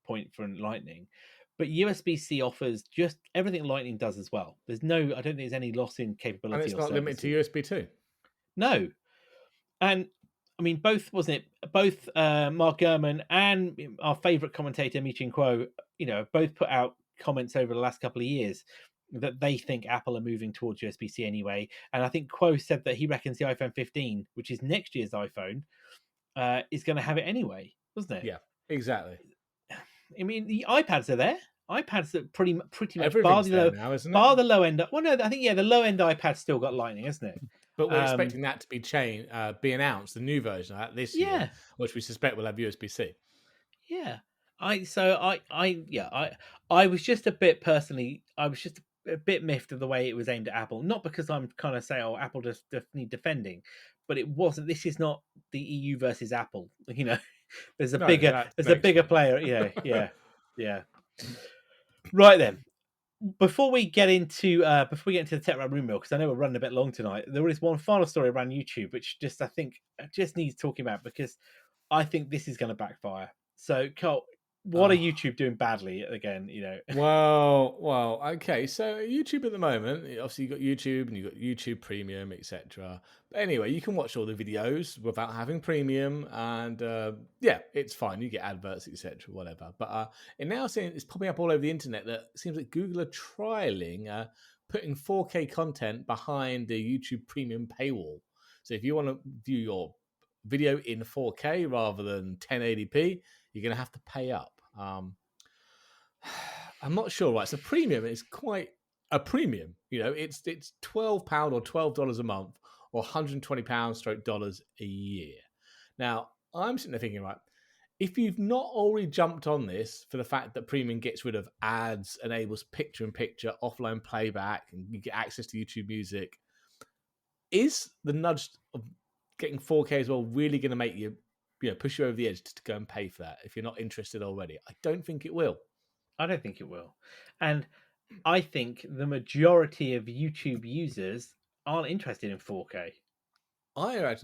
point from Lightning, but USB-C offers just everything Lightning does as well. I don't think there's any loss in capability.
And it's not limited to USB 2.
No, and I mean both Mark Gurman and our favourite commentator Michin Kuo, both put out comments over the last couple of years that they think Apple are moving towards USB-C anyway. And I think Kuo said that he reckons the iPhone 15, which is next year's iPhone, is going to have it anyway, wasn't it?
Yeah, exactly.
I mean, the iPads are there. iPads are pretty much
bar the
low end. Well, no, I think the low end iPad's still got Lightning, isn't it?
But we're expecting that to be announced, the new version of that this year, which we suspect will have USB-C.
Yeah, I was just a bit personally, I was just a bit miffed of the way it was aimed at Apple. Not because I'm kind of saying, Apple just need defending, but it wasn't. This is not the EU versus Apple. There's a bigger player. Yeah. Right then. Before we get into the Tech Wrap Room Mill, because I know we're running a bit long tonight, there is one final story around YouTube, which I think needs talking about, because I think this is going to backfire. So, Cole, what are YouTube doing badly again?
Well, okay. So YouTube at the moment, obviously you've got YouTube and you've got YouTube Premium, etc. But anyway, you can watch all the videos without having Premium, and it's fine. You get adverts, etc. Whatever. But it's popping up all over the internet that it seems like Google are trialing putting 4K content behind the YouTube Premium paywall. So if you want to view your video in 4K rather than 1080p, you're going to have to pay up. I'm not sure, right? So premium is quite a premium. It's £12 or $12 a month, or £120 dollars a year. Now, I'm sitting there thinking, right, if you've not already jumped on this for the fact that premium gets rid of ads, enables picture-in-picture offline playback, and you get access to YouTube Music, is the nudge of getting 4K as well really going to make you push you over the edge to go and pay for that if you're not interested already? I don't think it will.
I don't think it will. And I think the majority of YouTube users aren't interested in 4K.
I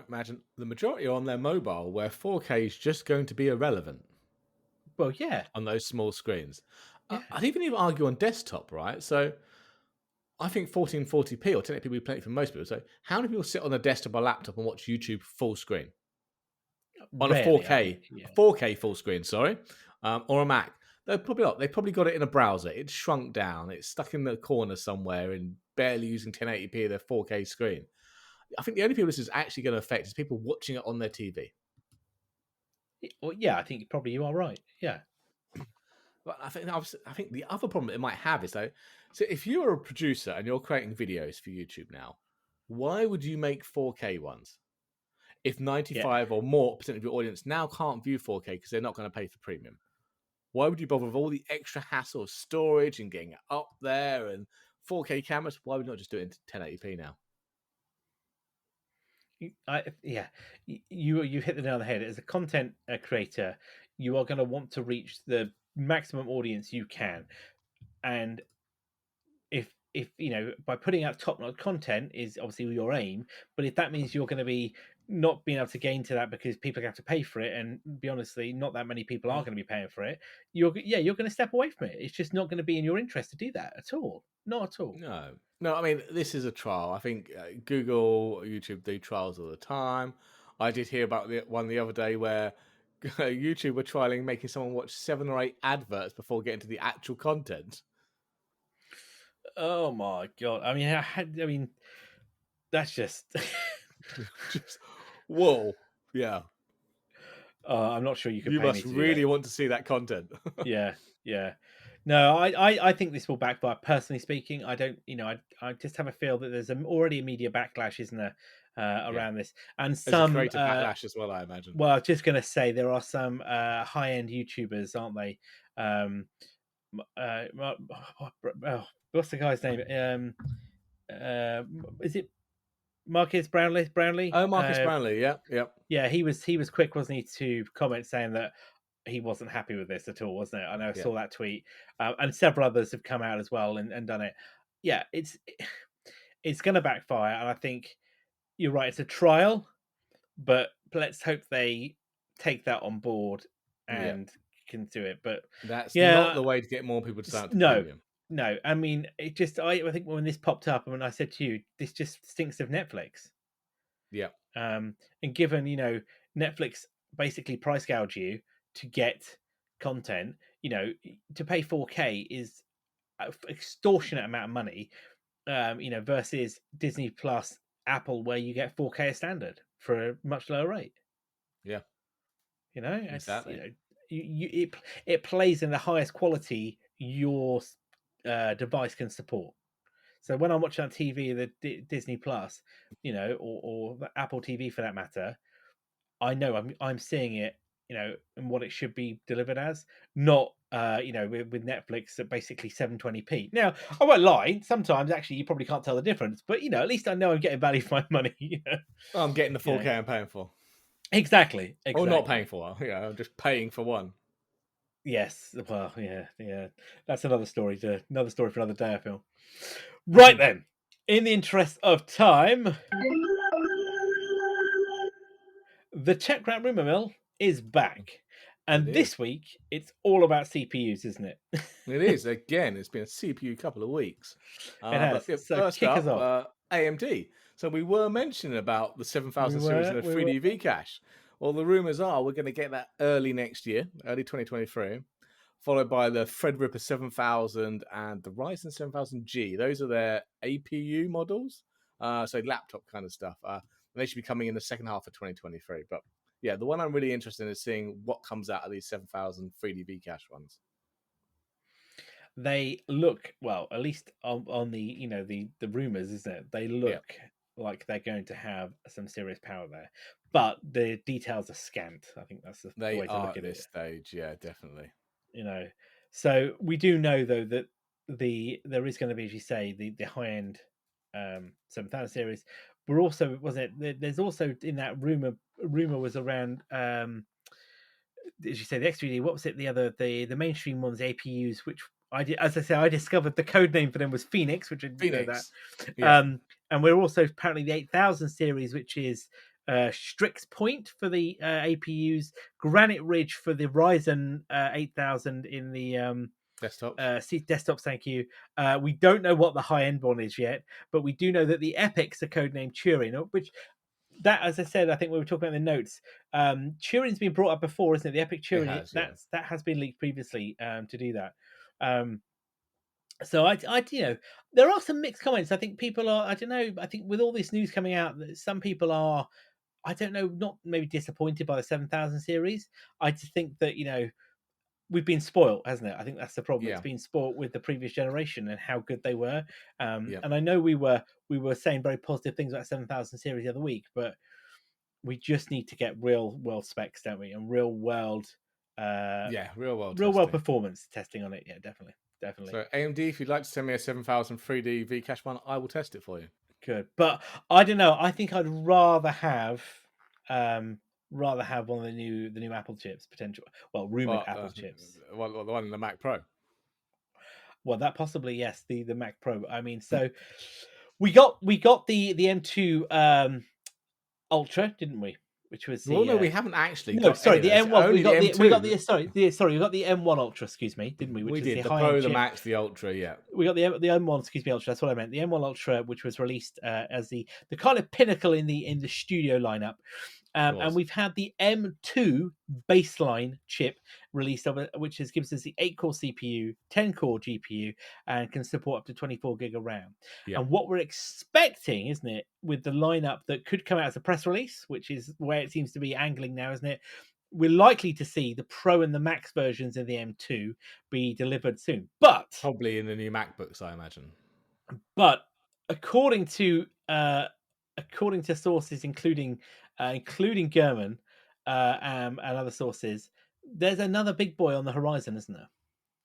imagine the majority are on their mobile, where 4K is just going to be irrelevant
Well, yeah,
on those small screens.
yeah,
I'd even argue on desktop, right? So I think 1440p or 1080p would be plenty for most people. So how many people sit on a desktop or laptop and watch YouTube full screen on a
rarely, I
4K,
think. Yeah,
4K full screen? Sorry, or a Mac. They're probably not. They probably got it in a browser. It's shrunk down. It's stuck in the corner somewhere and barely using 1080p of their 4K screen. I think the only people this is actually going to affect is people watching it on their TV.
well, yeah, I think probably you are right. Yeah,
But I think the other problem it might have is though, so if you're a producer and you're creating videos for YouTube now, why would you make 4K ones if
yeah.
95 or more percent of your audience now can't view 4K because they're not going to pay for premium? Why would you bother with all the extra hassle of storage and getting it up there and 4K cameras? Why would you not just do it in 1080p now?
Yeah, you hit the nail on the head. As a content creator, you are going to want to reach the maximum audience you can, and if you know by putting out top notch content is obviously your aim, but if that means you're going to be not being able to gain to that because people have to pay for it, and be honestly, not that many people are going to be paying for it, you're going to step away from it. It's just not going to be in your interest to do that at all. Not at all.
No, no. I mean, this is a trial. I think Google, YouTube do trials all the time. I did hear about one the other day where YouTube were trialing making someone watch 7 or 8 adverts before getting to the actual content.
Oh my god! I mean, that's just.
Just whoa, yeah.
I'm not sure you could
You
pay me
must
to do that.
really want to see that content.
Yeah, yeah. No, I think this will backfire. Personally speaking, I don't. I just have a feel that there's already a media backlash, isn't there,
Yeah,
around this, and
there's a
some.
creator backlash as well. I imagine.
Well, I was just going to say there are some high-end YouTubers, aren't they? Um, what's the guy's name? Is it Marcus Brownlee? Brownlee?
Oh, Marcus Brownlee. Yeah, yep,
Yeah, he was quick, wasn't he, to comment saying that he wasn't happy with this at all, wasn't it? I know I
yeah,
saw that tweet, and several others have come out as well and done it. Yeah, it's going to backfire, and I think you're right. It's a trial, but let's hope they take that on board
yeah.
and can do it. But
That's not
yeah,
the way to get more people to sign up to
no,
premium.
no. I mean, I think when this popped up, and when I said to you, this just stinks of Netflix.
Yeah,
And given Netflix basically price gouge you to get content, to pay 4K is an extortionate amount of money. Versus Disney Plus, Apple, where you get 4K as standard for a much lower rate.
yeah,
It's
exactly.
it plays in the highest quality your device can support. So when I'm watching on TV, the Disney Plus, or the Apple TV for that matter, I know I'm seeing it, and what it should be delivered as, not with Netflix at basically 720p. Now, I won't lie, sometimes actually you probably can't tell the difference, but at least I know I'm getting value for my money.
I'm getting the
You know.
4K I'm paying for.
Exactly,
Or not paying
exactly.
for. Yeah, I'm just paying for one.
Yes, well, yeah, yeah. That's another story for another day, I feel. Right then. In the interest of time, the Tech Rat Rumor Mill is back.
It
And
is.
this week, it's all about CPUs, isn't it?
It is. Again, it's been a CPU couple of weeks.
It
But
has.
yeah,
So
first
kick us
up,
off.
AMD. So we were mentioning about the
We
7000 series
were,
and a
we were.
3D V cache. Well, the rumors are we're going to get that early next year, early 2023, followed by the Threadripper 7000 and the Ryzen 7000G. Those are their APU models, so laptop kind of stuff. They should be coming in the second half of 2023. But yeah, the one I'm really interested in is seeing what comes out of these 7000 3D V cache ones.
They look well, at least on the the rumors, isn't it? They
Yeah,
look like they're going to have some serious power there, but the details are scant. I think that's the
they
way to
are
look
at
at
this
it.
stage. Yeah, definitely.
you know. So we do know though that there is going to be, as you say, the high end 7,000 series. We're also there's also in that rumor was around as you say the X3D. What was it? The mainstream ones, APUs, which As I say, I discovered the code name for them was Phoenix, which I didn't know that.
Phoenix. Yeah.
And we're also apparently the 8000 series, which is Strix Point for the APUs, Granite Ridge for the Ryzen 8000 in the
Desktops.
desktops. Thank you. We don't know what the high end one is yet, but we do know that the Epics are codenamed Turing, which that, as I said, I think we were talking about in the notes. Turing's been brought up before, isn't it? The Epic
It
Turing,
has, yeah.
that has been leaked previously to do that. So there are some mixed comments. I think people are, I don't know, I think with all this news coming out, some people are, I don't know, not maybe disappointed by the 7000 series. I just think that, we've been spoiled, hasn't it? I think that's the problem. It's
Yeah.
been spoiled with the previous generation and how good they were.
Yeah.
And I know we were saying very positive things about 7000 series the other week, but we just need to get real world specs, don't we? And real world
Real world
real world
testing.
performance testing on it. Yeah, definitely.
So AMD, if you'd like to send me a 7000 3D Vcache one, I will test it for you.
Good. But I don't know. I think I'd rather have one of the new Apple chips, potential rumored Apple chips.
Well, the one in the Mac Pro.
Well, that possibly, yes, the Mac Pro. I mean, so we got the M2 Ultra, didn't we? Which was the
Well, no, we haven't actually.
no,
got
sorry,
any
the
of those.
M1.
Only
We got
the M2.
we got the M1 Ultra, excuse me, didn't we? Which
We
is
did
the
the
high
Pro,
end
the
chip.
Max, the Ultra. Yeah,
We got the M1, excuse me, Ultra. That's what I meant. The M1 Ultra, which was released as the kind of pinnacle in the studio lineup. And we've had the M2 baseline chip released, which gives us the 8-core CPU, 10-core GPU, and can support up to 24 gig of RAM.
Yeah.
And what we're expecting, isn't it, with the lineup that could come out as a press release, which is where it seems to be angling now, isn't it? We're likely to see the Pro and the Max versions of the M2 be delivered soon. But
probably in the new MacBooks, I imagine.
But according to sources, including Gurman and other sources, there's another big boy on the horizon, isn't there?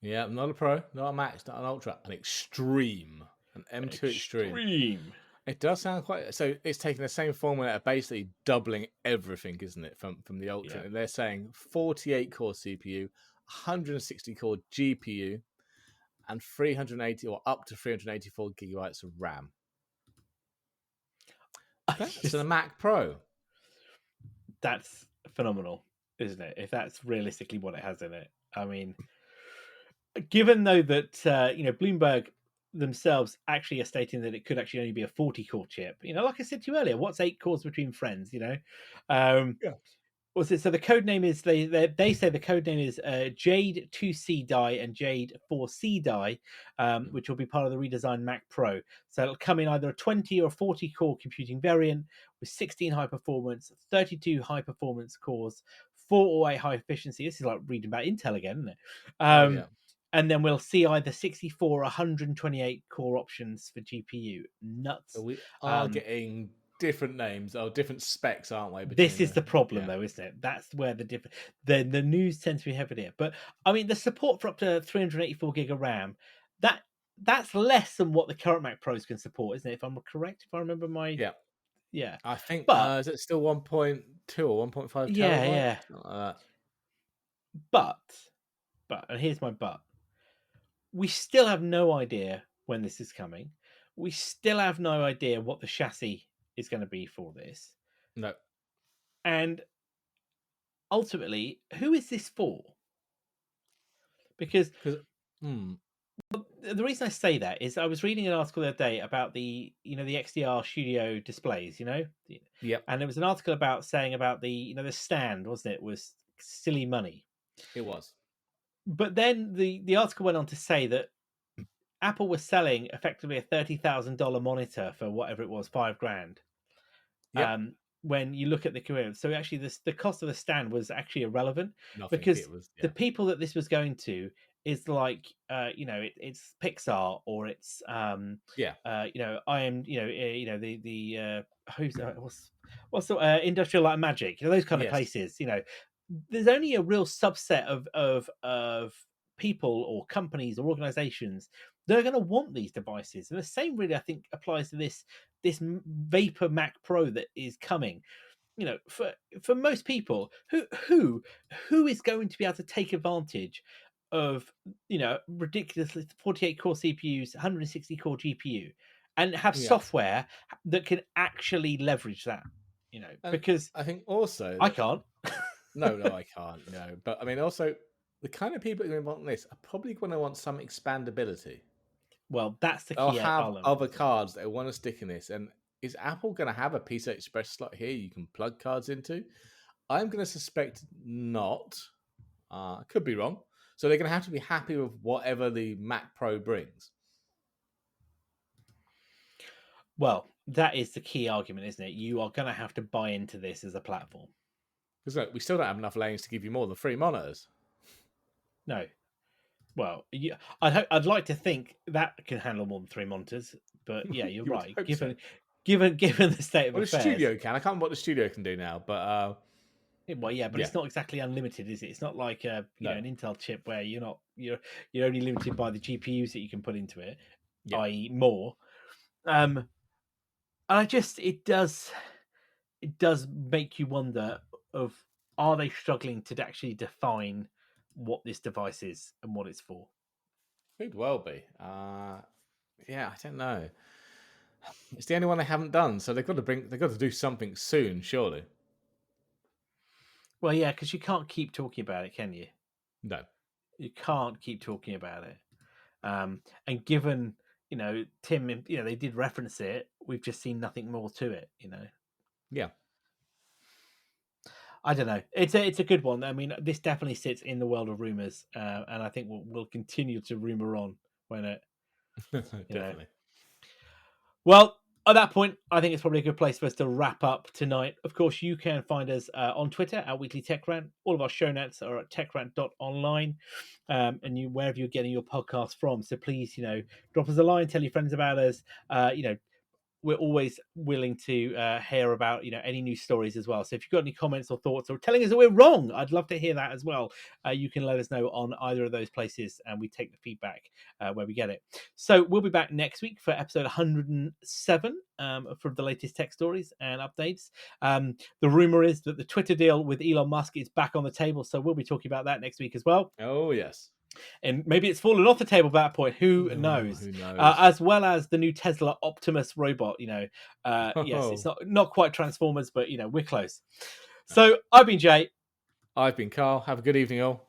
Yeah, not a Pro, not a Max, not an Ultra, an Extreme, an M2 Extreme. It does sound quite. So it's taking the same formula, of basically doubling everything, isn't it? From the Ultra, and they're saying 48 core CPU, 160 core GPU, and 380 or up to 384 gigabytes of RAM. That's a Mac Pro.
That's phenomenal, isn't it? If that's realistically what it has in it. I mean, given though that Bloomberg themselves actually are stating that it could actually only be a 40-core chip. Like I said to you earlier, what's 8 cores between friends? Yeah. Was it? So the code name is they say the code name is Jade 2C die and Jade 4C die, which will be part of the redesigned Mac Pro. So it'll come in either a 20 or 40 core computing variant with 16 high performance, 32 high performance cores, 408 high efficiency. This is like reading about Intel again, isn't it? And then we'll see either 64 or 128 core options for GPU. Nuts.
So we are getting different names or different specs, aren't we?
This is the problem, though, isn't it? That's where the news tends to be heavy here. But I mean, the support for up to 384 gig of RAM, that's less than what the current Mac Pros can support, isn't it? If I'm correct, if I remember my yeah.
I think,
but
is it still 1.2 or 1.5 terabytes?
Yeah. But and here's my but. We still have no idea when this is coming. We still have no idea what the chassis is going to be for this.
No.
And ultimately, who is this for? Because the reason I say that is I was reading an article the other day about the XDR Studio displays,
Yep.
And there was an article saying about the the stand, wasn't it, was silly money.
It was.
But then the article went on to say that Apple was selling effectively a $30,000 monitor for whatever it was, $5,000.
Yep.
When you look at the career, so actually the cost of the stand was actually irrelevant because the people that this was going to is like it's Pixar or it's I am the what's the Industrial Light and Magic, those kind of places. There's only a real subset of people or companies or organizations that are going to want these devices, and the same really I think applies to this Vapor Mac Pro that is coming. For most people, who is going to be able to take advantage of ridiculously 48 core CPUs, 160 core GPU, and have
Yeah.
software that can actually leverage that.
And
Because
I think also
I
that
can't.
no, I can't. No, but I mean, also the kind of people who are going to want this are probably going to want some expandability.
Well, that's the
They'll
key
have
element.
other cards they want to stick in this. And is Apple going to have a PCI Express slot here you can plug cards into? I'm going to suspect not. I could be wrong. So they're going to have to be happy with whatever the Mac Pro brings.
Well, that is the key argument, isn't it? You are going to have to buy into this as a platform.
Because look, we still don't have enough lanes to give you more than 3 monitors.
No. Well, I'd like to think that can handle more than 3 monitors, but yeah, you're
You would
right.
hope so.
Given the state of
Well, the
affairs.
studio can. I can't remember what the studio can do now, but
Well, yeah, but it's not exactly unlimited, is it? It's not like an Intel chip where you're only limited by the GPUs that you can put into it, i.e., more. And it does make you wonder of, are they struggling to actually define what this device is and what it's for?
Could well be. Yeah, I don't know. It's the only one they haven't done, so they've got to do something soon, surely.
Well, yeah, because you can't keep talking about it, can you?
No.
You can't keep talking about it. And given, Tim, they did reference it, we've just seen nothing more to it,
Yeah.
I don't know. It's a good one. I mean, this definitely sits in the world of rumors, and I think we'll continue to rumor on when it.
Definitely.
Well, at that point, I think it's probably a good place for us to wrap up tonight. Of course, you can find us on Twitter at Weekly Tech Rant. All of our show notes are at techrant.online, and wherever you're getting your podcast from. So please, drop us a line, tell your friends about us. We're always willing to hear about any news stories as well. So if you've got any comments or thoughts or telling us that we're wrong, I'd love to hear that as well. You can let us know on either of those places, and we take the feedback where we get it. So we'll be back next week for episode 107 from the latest tech stories and updates. The rumor is that the Twitter deal with Elon Musk is back on the table, so we'll be talking about that next week as well.
Oh, yes.
And maybe it's fallen off the table at that point. Who knows?
Who knows?
As well as the new Tesla Optimus robot. Yes, it's not quite Transformers, but we're close. So I've been Jay.
I've been Carl. Have a good evening, all.